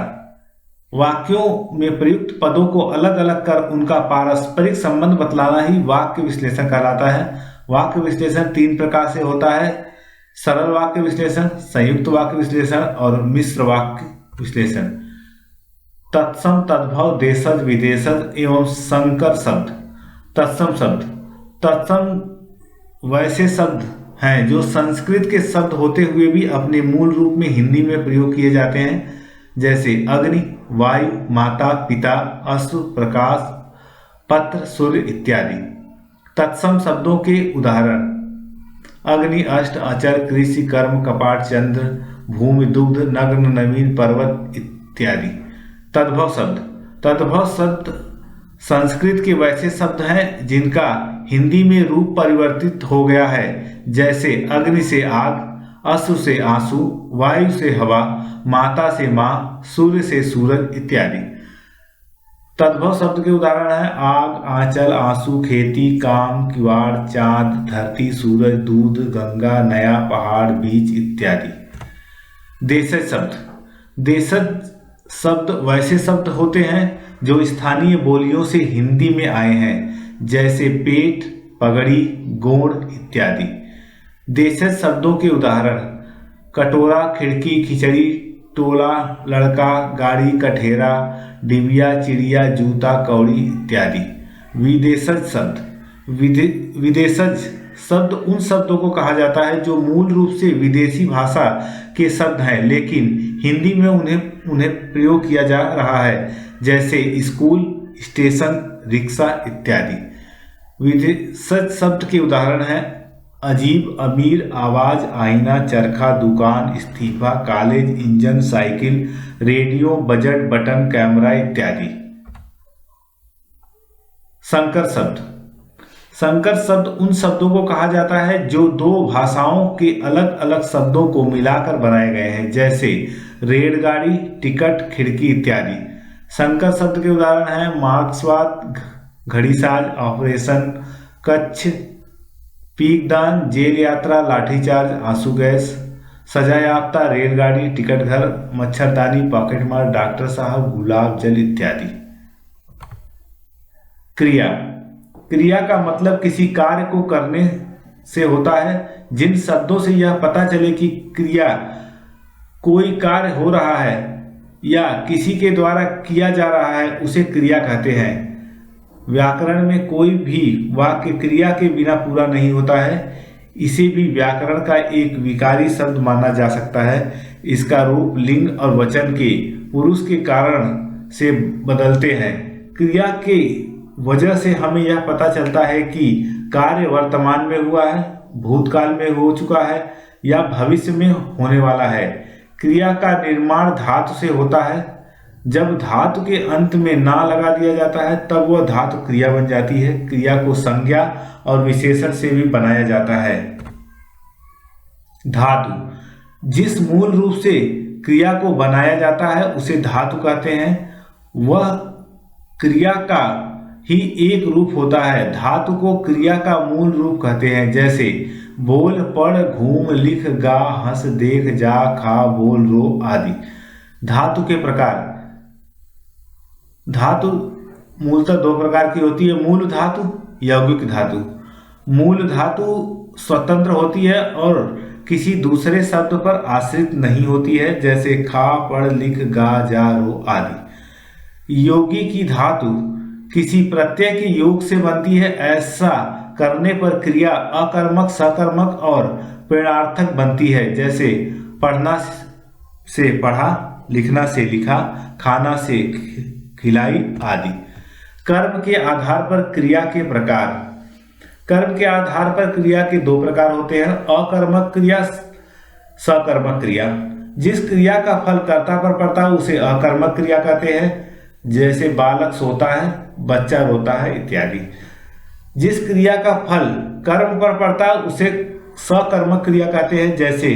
[SPEAKER 1] वाक्यों में प्रयुक्त पदों को अलग अलग कर उनका पारस्परिक संबंध बतलाना ही वाक्य विश्लेषण कहलाता है। वाक्य विश्लेषण तीन प्रकार से होता है, सरल वाक्य विश्लेषण, संयुक्त वाक्य विश्लेषण और मिश्र वाक्य विश्लेषण। तत्सम, तद्भव, देशज, विदेशज एवं संकर शब्द। तत्सम शब्द। तत्सम वैसे शब्द हैं जो संस्कृत के शब्द होते हुए भी अपने मूल रूप में हिंदी में प्रयोग किए जाते हैं, जैसे अग्नि, वायु, माता, पिता, अश्व, प्रकाश, पत्र, सूर्य इत्यादि। तत्सम शब्दों के उदाहरण अग्नि, अष्ट, अचर, कृषि, कर्म, कपाट, चंद्र, भूमि, दुग्ध, नग्न, नवीन, पर्वत इत्यादि। तद्भव शब्द। तद्भव शब्द संस्कृत के वैसे शब्द हैं जिनका हिंदी में रूप परिवर्तित हो गया है, जैसे अग्नि से आग, अश्व से आंसू, वायु से हवा, माता से माँ, सूर्य से सूरज इत्यादि। तद्भव शब्द के उदाहरण है आग, आंचल, आंसू, खेती, काम, किवाड़, चांद, धरती, सूरज, दूध, गंगा, नया, पहाड़, बीज इत्यादि। देशज शब्द। देशज शब्द वैसे शब्द होते हैं जो स्थानीय बोलियों से हिंदी में आए हैं, जैसे पेट, पगड़ी, गोड़ इत्यादि। देशज शब्दों के उदाहरण कटोरा, खिड़की, खिचड़ी, टोला, लड़का, गाड़ी, कठेरा, डिबिया, चिड़िया, जूता, कौड़ी इत्यादि। विदेशज शब्द। विदेशज शब्द उन शब्दों को कहा जाता है जो मूल रूप से विदेशी भाषा के शब्द हैं लेकिन हिंदी में उन्हें प्रयोग किया जा रहा है, जैसे स्कूल, स्टेशन, रिक्शा इत्यादि। विदेशज शब्द के उदाहरण हैं अजीब, अमीर, आवाज, आईना, चरखा, दुकान, इस्तीफा, college, engine, cycle, radio, budget, button, camera इत्यादि। संकर शब्द। संकर शब्द उन शब्दों को कहा जाता है जो दो भाषाओं के अलग अलग शब्दों को मिलाकर बनाए गए हैं, जैसे रेलगाड़ी, टिकट, खिड़की इत्यादि। संकर शब्द के उदाहरण हैं मार्क्सवाद, घड़ीसाज, ऑपरेशन कच्छ, पीकदान, जेल यात्रा, लाठीचार्ज, आंसू गैस, सजायाफ्ता, रेलगाड़ी, टिकट घर, मच्छरदानी, पॉकेटमार, डॉक्टर साहब, गुलाब जल इत्यादि। क्रिया। क्रिया का मतलब किसी कार्य को करने से होता है। जिन शब्दों से यह पता चले कि क्रिया कोई कार्य हो रहा है या किसी के द्वारा किया जा रहा है उसे क्रिया कहते हैं। व्याकरण में कोई भी वाक्य क्रिया के बिना पूरा नहीं होता है। इसे भी व्याकरण का एक विकारी शब्द माना जा सकता है। इसका रूप लिंग और वचन के पुरुष के कारण से बदलते हैं। क्रिया के वजह से हमें यह पता चलता है कि कार्य वर्तमान में हुआ है, भूतकाल में हो चुका है या भविष्य में होने वाला है। क्रिया का निर्माण धातु से होता है। जब धातु के अंत में ना लगा दिया जाता है तब वह धातु क्रिया बन जाती है। क्रिया को संज्ञा और विशेषण से भी बनाया जाता है। धातु। जिस मूल रूप से क्रिया को बनाया जाता है उसे धातु कहते हैं। वह क्रिया का ही एक रूप होता है। धातु को क्रिया का मूल रूप कहते हैं, जैसे बोल, पढ़, घूम, लिख, गा, हंस, देख, जा, खा, बोल, रो आदि। धातु के प्रकार। धातु मूलतः दो प्रकार की होती है, मूल धातु, यौगिक धातु। मूल धातु स्वतंत्र होती है और किसी दूसरे शब्द पर आश्रित नहीं होती है, जैसे खा, पढ़, लिख, गा, जा, रो आदि। यौगिकी धातु किसी प्रत्यय के योग से बनती है। ऐसा करने पर क्रिया अकर्मक, सकर्मक और प्रेरणार्थक बनती है, जैसे पढ़ना से पढ़ा, लिखना से लिखा, खाना से खिलाई आदि। कर्म के आधार पर क्रिया के प्रकार। कर्म के आधार पर क्रिया के दो प्रकार होते हैं, अकर्मक क्रिया, सकर्मक क्रिया। जिस क्रिया का फल कर्ता पर पड़ता है उसे अकर्मक क्रिया कहते हैं, जैसे बालक सोता है, बच्चा रोता है इत्यादि। जिस क्रिया का फल कर्म पर पड़ता है उसे सकर्मक क्रिया कहते हैं, जैसे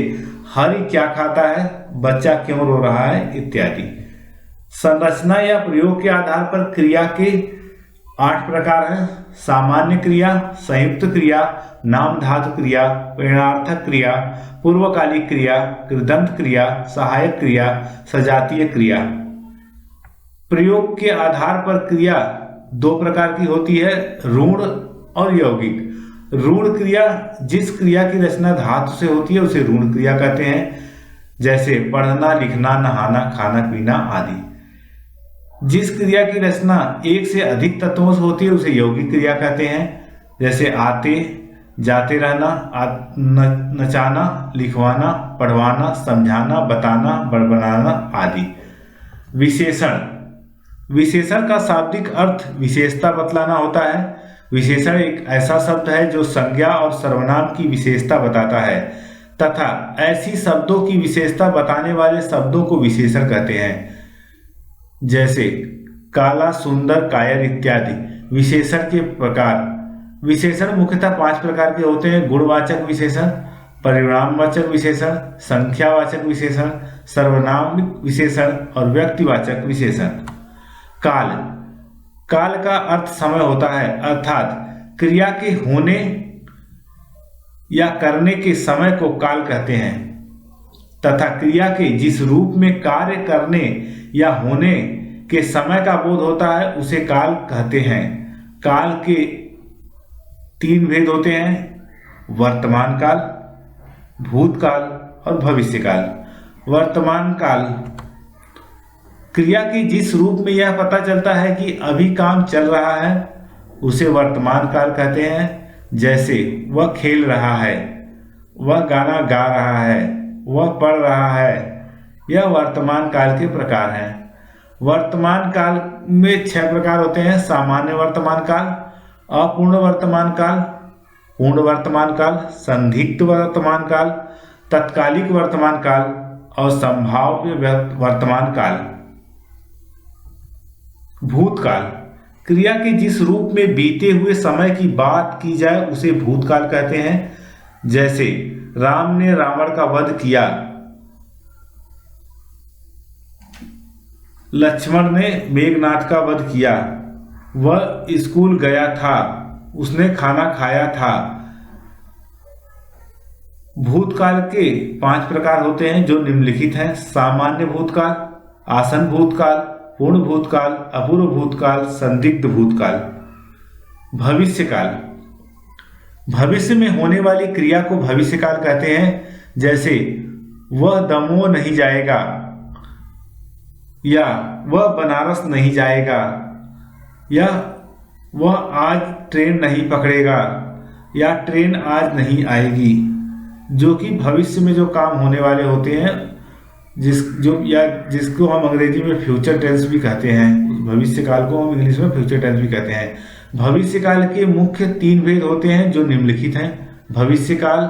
[SPEAKER 1] हरि क्या खाता है, बच्चा क्यों रो रहा है इत्यादि। संरचना या प्रयोग के आधार पर क्रिया के 8 प्रकार हैं। सामान्य क्रिया, संयुक्त क्रिया, नाम धातु क्रिया, प्रेरणार्थक क्रिया, पूर्वकालिक क्रिया, कृदंत क्रिया, सहायक क्रिया, सजातीय क्रिया। प्रयोग के आधार पर क्रिया 2 प्रकार की होती है, ऋण और यौगिक। ऋण क्रिया, जिस क्रिया की रचना धातु से होती है उसे ऋण क्रिया कहते हैं, जैसे पढ़ना, लिखना, नहाना, खाना पीना आदि। जिस क्रिया की रचना एक से अधिक तत्वों से होती है उसे यौगिक क्रिया कहते हैं, जैसे आते जाते रहना, नचाना, लिखवाना, पढ़वाना, समझाना, बताना, बड़बड़ाना आदि। विशेषण। विशेषण का शाब्दिक अर्थ विशेषता बतलाना होता है। विशेषण एक ऐसा शब्द है जो संज्ञा और सर्वनाम की विशेषता बताता है तथा ऐसी शब्दों की विशेषता बताने वाले शब्दों को विशेषण कहते हैं, जैसे काला, सुंदर, कायर इत्यादि। विशेषण के प्रकार। विशेषण मुख्यतः 5 प्रकार के होते हैं, गुणवाचक विशेषण, परिणामवाचक विशेषण, संख्यावाचक विशेषण, सर्वनाम विशेषण और व्यक्तिवाचक विशेषण। काल। काल का अर्थ समय होता है, अर्थात क्रिया के होने या करने के समय को काल कहते हैं तथा क्रिया के जिस रूप में कार्य करने या होने के समय का बोध होता है उसे काल कहते हैं। काल के 3 भेद होते हैं, वर्तमान काल, भूतकाल और भविष्यकाल। वर्तमान काल क्रिया की जिस रूप में यह पता चलता है कि अभी काम चल रहा है उसे वर्तमान काल कहते हैं, जैसे वह खेल रहा है, वह गाना गा रहा है, वह पढ़ रहा है। यह वर्तमान काल के प्रकार हैं। वर्तमान काल में 6 प्रकार होते हैं, सामान्य वर्तमान काल, अपूर्ण वर्तमान काल, पूर्ण वर्तमान काल, संदिग्ध वर्तमान काल, तत्कालिक वर्तमान काल और संभाव्य वर्तमान काल। भूतकाल, क्रिया के जिस रूप में बीते हुए समय की बात की जाए उसे भूतकाल कहते हैं। जैसे राम ने रावण का वध किया, लक्ष्मण ने मेघनाथ का वध किया, वह स्कूल गया था, उसने खाना खाया था। भूतकाल के 5 प्रकार होते हैं जो निम्नलिखित हैं। सामान्य भूतकाल, आसन भूतकाल, पूर्ण भूतकाल, अपूर्व भूतकाल, संदिग्ध भूतकाल। भविष्यकाल, भविष्य में होने वाली क्रिया को भविष्यकाल कहते हैं। जैसे वह दमोह नहीं जाएगा, या वह बनारस नहीं जाएगा, या वह आज ट्रेन नहीं पकड़ेगा, या ट्रेन आज नहीं आएगी। जो कि भविष्य में जो काम होने वाले होते हैं, जिसको हम अंग्रेजी में फ्यूचर टेंस भी कहते हैं। भविष्य काल को हम इंग्लिश में फ्यूचर टेंस भी कहते हैं। भविष्य काल के मुख्य 3 भेद होते हैं जो निम्नलिखित हैं। भविष्य काल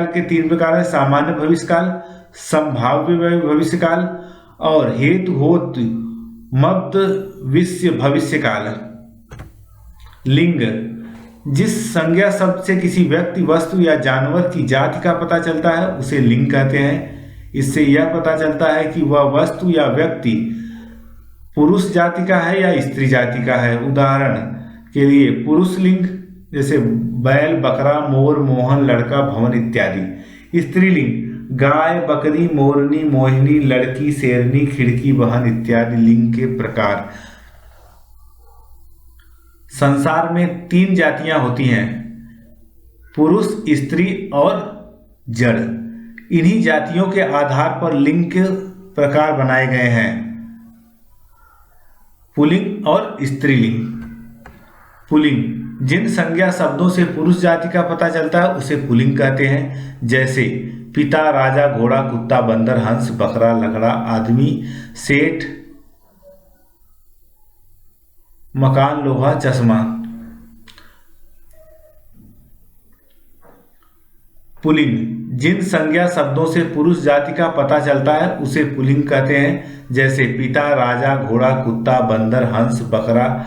[SPEAKER 1] के 3 प्रकार है। सामान्य भविष्य काल, संभाव्य भविष्य काल और हेतु होत मब्द विषय भविष्य काल। लिंग, जिस संज्ञा शब्द से किसी व्यक्ति, वस्तु या जानवर की जाति का पता चलता है उसे लिंग कहते हैं। इससे यह पता चलता है कि वह वस्तु या व्यक्ति पुरुष जाति का है या स्त्री जाति का है। उदाहरण के लिए पुरुष लिंग जैसे बैल, बकरा, मोर, मोहन, लड़का, भवन इत्यादि। स्त्रीलिंग गाय, बकरी, मोरनी, मोहिनी, लड़की, शेरनी, खिड़की, बहन इत्यादि लिंग के प्रकार। संसार में 3 जातियां होती हैं, पुरुष, स्त्री और जड़। इन्हीं जातियों के आधार पर लिंग के प्रकार बनाए गए हैं, पुल्लिंग और स्त्रीलिंग। पुल्लिंग, जिन संज्ञा शब्दों से पुरुष जाति का पता चलता है उसे पुल्लिंग कहते हैं। जैसे पिता, राजा, घोड़ा, कुत्ता, बंदर, हंस, बकरा, लकड़ा, आदमी, सेठ, मकान, लोहा, चश्मा। पुल्लिंग, जिन संज्ञा शब्दों से पुरुष जाति का पता चलता है उसे पुल्लिंग कहते हैं। जैसे पिता, राजा, घोड़ा, कुत्ता, बंदर, हंस, बकरा,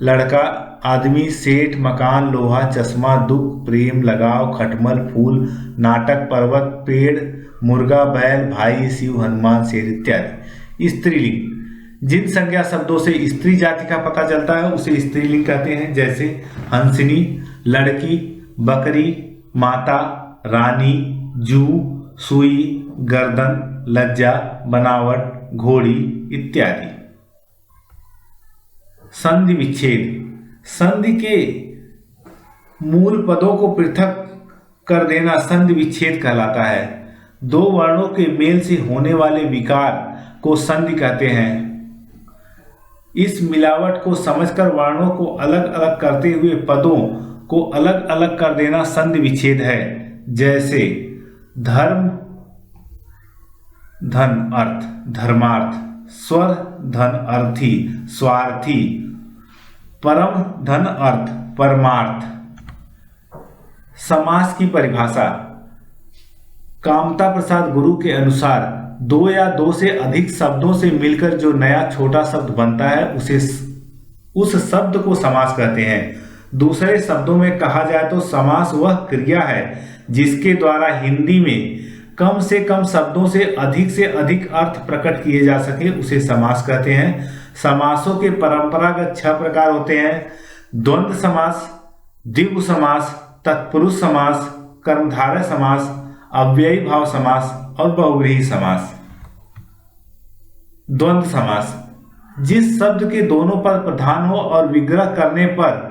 [SPEAKER 1] लड़का, आदमी, सेठ, मकान, लोहा, चश्मा, दुख, प्रेम, लगाव, खटमल, फूल, नाटक, पर्वत, पेड़, मुर्गा, बैल, भाई, शिव, हनुमान, शेर इत्यादि। स्त्रीलिंग, जिन संज्ञा शब्दों से स्त्री जाति का पता चलता है उसे स्त्रीलिंग कहते हैं। जैसे हंसिनी, लड़की, बकरी, माता, रानी, जू, सुई, गर्दन, लज्जा, बनावट, घोड़ी इत्यादि। संधि विच्छेद, संधि के मूल पदों को पृथक कर देना संधि विच्छेद कहलाता है। 2 वर्णों के मेल से होने वाले विकार को संधि कहते हैं। इस मिलावट को समझकर वर्णों को अलग अलग करते हुए पदों को अलग अलग कर देना संधि विच्छेद है। जैसे धर्म, धन, अर्थ, धर्मार्थ, स्वर, धन, अर्थी, स्वार्थी, परम, धन, अर्थ, परमार्थ। समास की परिभाषा, कामता प्रसाद गुरु के अनुसार 2 या 2 से अधिक शब्दों से मिलकर जो नया छोटा शब्द बनता है उस शब्द को समास कहते हैं। दूसरे शब्दों में कहा जाए तो समास वह क्रिया है जिसके द्वारा हिंदी में कम से कम शब्दों से अधिक अर्थ प्रकट किए जा सके उसे समास कहते हैं। समासों के परंपरागत 6 प्रकार होते हैं: द्वंद्व समास, द्विगु समास, तत्पुरुष समास, कर्मधारय समास, अव्ययी भाव समास और बहुव्रीहि समास। द्वंद्व समास, जिस शब्द के दोनों पद प्रधान हो और विग्रह करने पर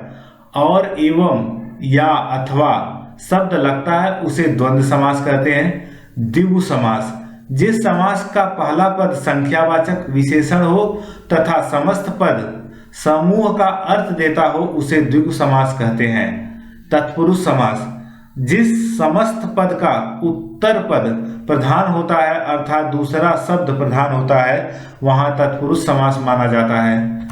[SPEAKER 1] और, एवं, या, अथवा शब्द लगता है उसे द्वंद्व समास कहते हैं। द्विगु समास, जिस समास का पहला पद संख्यावाचक विशेषण हो तथा समस्त पद समूह का अर्थ देता हो उसे द्विगु समास कहते हैं। तत्पुरुष समास, जिस समस्त पद का उत्तर पद प्रधान होता है अर्थात दूसरा शब्द प्रधान होता है वहां तत्पुरुष समास माना जाता है।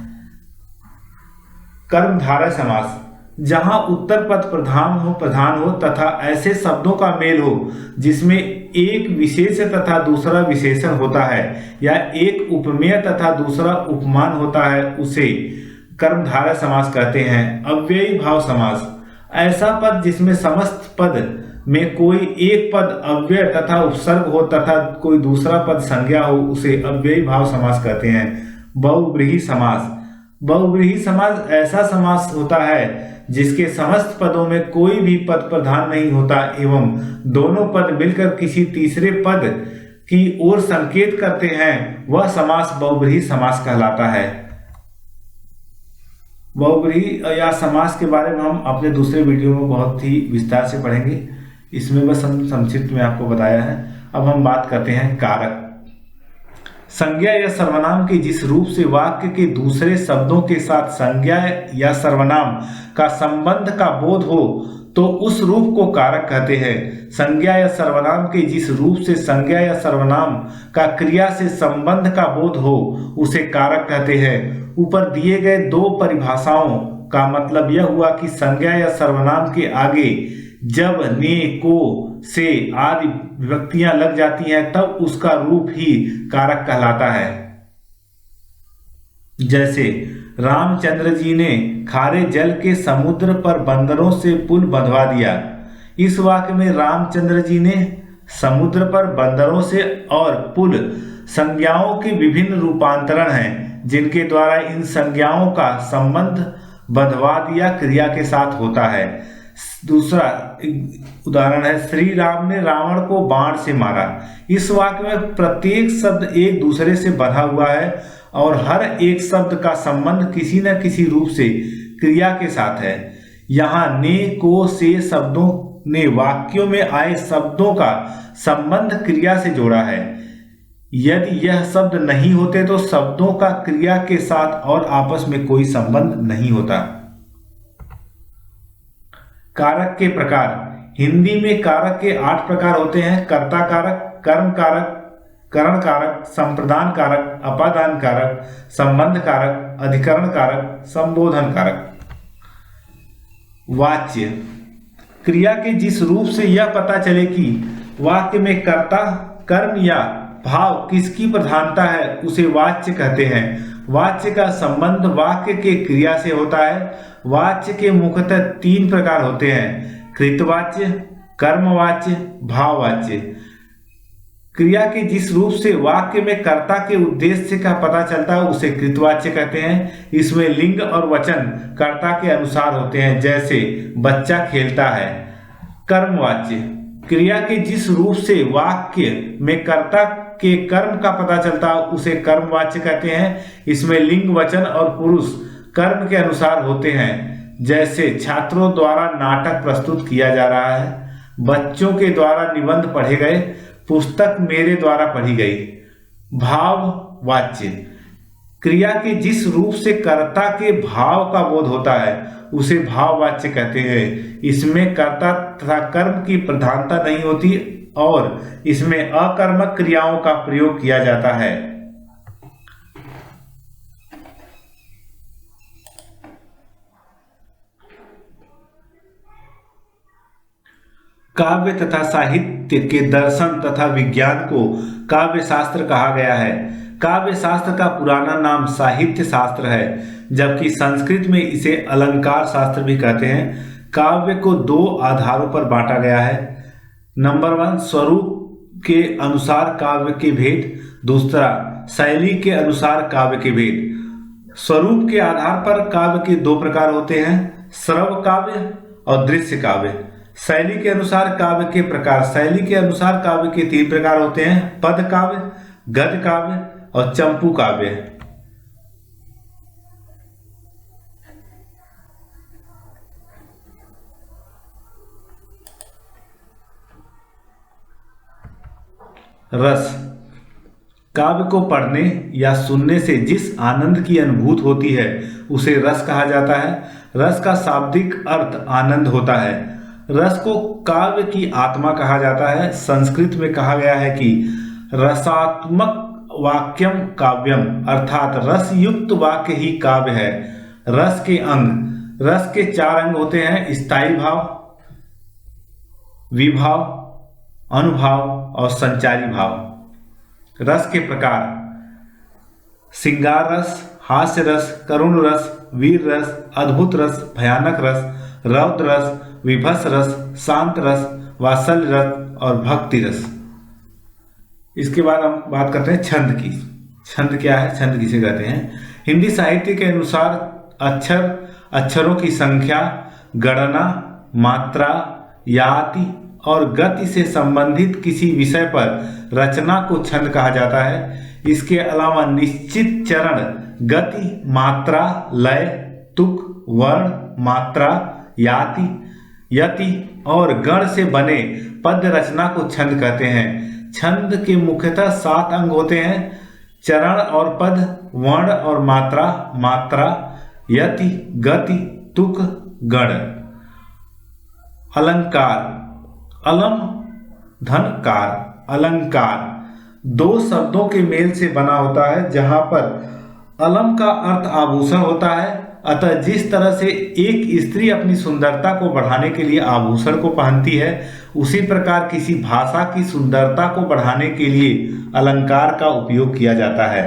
[SPEAKER 1] कर्मधारय समास, जहां उत्तर पद प्रधान हो तथा ऐसे शब्दों का मेल हो जिसमें एक विशेष तथा दूसरा विशेषण होता है या एक उपमेय तथा दूसरा उपमान होता है, उसे कर्मधारय समास कहते हैं। अव्ययी भाव समास, ऐसा पद जिसमें समस्त पद में कोई एक पद अव्यय तथा उपसर्ग हो तथा कोई दूसरा पद संज्ञा हो, उसे अव्ययी भाव समास कहते हैं। बहुव्रीहि समास, बहुव्रीहि समास ऐसा समास होता है जिसके समस्त पदों में कोई भी पद प्रधान नहीं होता एवं दोनों पद मिलकर किसी तीसरे पद की ओर संकेत करते हैं, वह समास बहुव्रीहि समास कहलाता है। बहुव्रीहि या समास के बारे में हम अपने दूसरे वीडियो में बहुत ही विस्तार से पढ़ेंगे, इसमें बस हम संक्षिप्त में आपको बताया है। अब हम बात करते हैं कारक। संज्ञा या सर्वनाम के जिस रूप से वाक्य के दूसरे शब्दों के साथ संज्ञा या सर्वनाम का संबंध का बोध हो तो उस रूप को कारक कहते हैं। संज्ञा या सर्वनाम के जिस रूप से संज्ञा या सर्वनाम का क्रिया से संबंध का बोध हो उसे कारक कहते हैं। ऊपर दिए गए दो परिभाषाओं का मतलब यह हुआ कि संज्ञा या सर्वनाम के आगे जब ने, को, से आदि विभक्तियां लग जाती हैं तब उसका रूप ही कारक कहलाता है। जैसे रामचंद्र जी ने खारे जल के समुद्र पर बंदरों से पुल बंधवा दिया। इस वाक्य में रामचंद्र जी ने समुद्र पर बंदरों से और पुल संज्ञाओं के विभिन्न रूपांतरण हैं जिनके द्वारा इन संज्ञाओं का संबंध बंधवा दिया क्रिया के साथ होता है। दूसरा उदाहरण है, श्री राम ने रावण को बाण से मारा। इस वाक्य में प्रत्येक शब्द एक दूसरे से बंधा हुआ है और हर एक शब्द का संबंध किसी न किसी रूप से क्रिया के साथ है। यहाँ ने, को, से शब्दों ने वाक्यों में आए शब्दों का संबंध क्रिया से जोड़ा है। यदि यह शब्द नहीं होते तो शब्दों का क्रिया के साथ और आपस में कोई संबंध नहीं होता। कारक के प्रकार, हिंदी में कारक के 8 प्रकार होते हैं। कर्ता कारक, कर्म कारक, करण कारक, संप्रदान कारक, अपादान कारक, संबंध कारक, अधिकरण कारक, संबोधन कारक। वाच्य, क्रिया के जिस रूप से यह पता चले कि वाक्य में कर्ता, कर्म या भाव किसकी प्रधानता है उसे वाच्य कहते हैं। वाच्य का संबंध वाक्य के क्रिया से होता है। वाच्य के मुख्यतः 3 प्रकार होते हैं, कृतवाच्य, कर्मवाच्य, भाववाच्य। क्रिया के जिस रूप से वाक्य में कर्ता के उद्देश्य का पता चलता है उसे कृतवाच्य कहते हैं। इसमें लिंग और वचन कर्ता के अनुसार होते हैं, जैसे बच्चा खेलता है। कर्मवाच्य, क्रिया के जिस रूप से वाक्य में कर्ता के कर्म का पता चलता है उसे कर्मवाच्य कहते हैं। इसमें लिंग, वचन और पुरुष कर्म के अनुसार होते हैं, जैसे छात्रों द्वारा नाटक प्रस्तुत किया जा रहा है, बच्चों के द्वारा निबंध पढ़े गए, पुस्तक मेरे द्वारा पढ़ी गई। भाववाच्य, क्रिया के जिस रूप से कर्ता के भाव का बोध होता है उसे भाववाच्य कहते हैं। इसमें कर्ता तथा कर्म की प्रधानता नहीं होती और इसमें अकर्मक क्रियाओं का प्रयोग किया जाता है। काव्य तथा साहित्य के दर्शन तथा विज्ञान को काव्य शास्त्र कहा गया है। काव्य शास्त्र का पुराना नाम साहित्य शास्त्र है, जबकि संस्कृत में इसे अलंकार शास्त्र भी कहते हैं। काव्य को 2 आधारों पर बांटा गया है। नंबर 1, स्वरूप के अनुसार काव्य के भेद। दूसरा, शैली के अनुसार काव्य के भेद। स्वरूप के आधार पर काव्य के 2 प्रकार होते हैं, श्रव्य काव्य और दृश्य काव्य। शैली के अनुसार काव्य के प्रकार, शैली के अनुसार काव्य के 3 प्रकार होते हैं, पद काव्य, गद्य काव्य और चंपू काव्य। रस, काव्य को पढ़ने या सुनने से जिस आनंद की अनुभूति होती है उसे रस कहा जाता है। रस का शाब्दिक अर्थ आनंद होता है। रस को काव्य की आत्मा कहा जाता है। संस्कृत में कहा गया है कि रसात्मक वाक्यम काव्यम, अर्थात रस युक्त वाक्य ही काव्य है। रस के अंग, रस के 4 अंग होते हैं: स्थायी भाव, विभाव, अनुभाव और संचारी भाव। रस के प्रकार: श्रृंगार रस, हास्य रस, करुण रस, वीर रस, अद्भुत रस, भयानक रस, रौद्र रस, विभत्स रस, शांत रस, वात्सल्य रस और भक्ति रस। इसके बाद हम बात करते हैं छंद की। छंद क्या है? छंद किसे कहते हैं? हिंदी साहित्य के अनुसार अक्षरों की संख्या, गणना, मात्रा, याति और गति से संबंधित किसी विषय पर रचना को छंद कहा जाता है। इसके अलावा निश्चित चरण, गति, मात्रा, लय, तुक, वर्ण, मात्रा, याति, यति और गण से बने पद्य रचना को छंद कहते हैं। छंद के मुख्यतः 7 अंग होते हैं: चरण और पद, वर्ण और मात्रा, मात्रा, यति, गति, तुक, गण। अलंकार, अलम धन कार, अलंकार 2 शब्दों के मेल से बना होता है, जहां पर अलम का अर्थ आभूषण होता है। अतः जिस तरह से एक स्त्री अपनी सुंदरता को बढ़ाने के लिए आभूषण को पहनती है, उसी प्रकार किसी भाषा की सुंदरता को बढ़ाने के लिए अलंकार का उपयोग किया जाता है।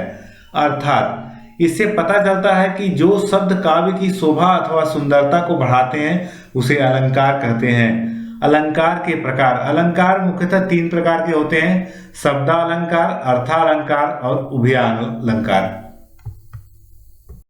[SPEAKER 1] अर्थात इससे पता चलता है कि जो शब्द काव्य की शोभा अथवा सुंदरता को बढ़ाते हैं उसे अलंकार कहते हैं। अलंकार के प्रकार: अलंकार मुख्यतः 3 प्रकार के होते हैं: शब्दालंकार, अर्थालंकार और उभयालंकार।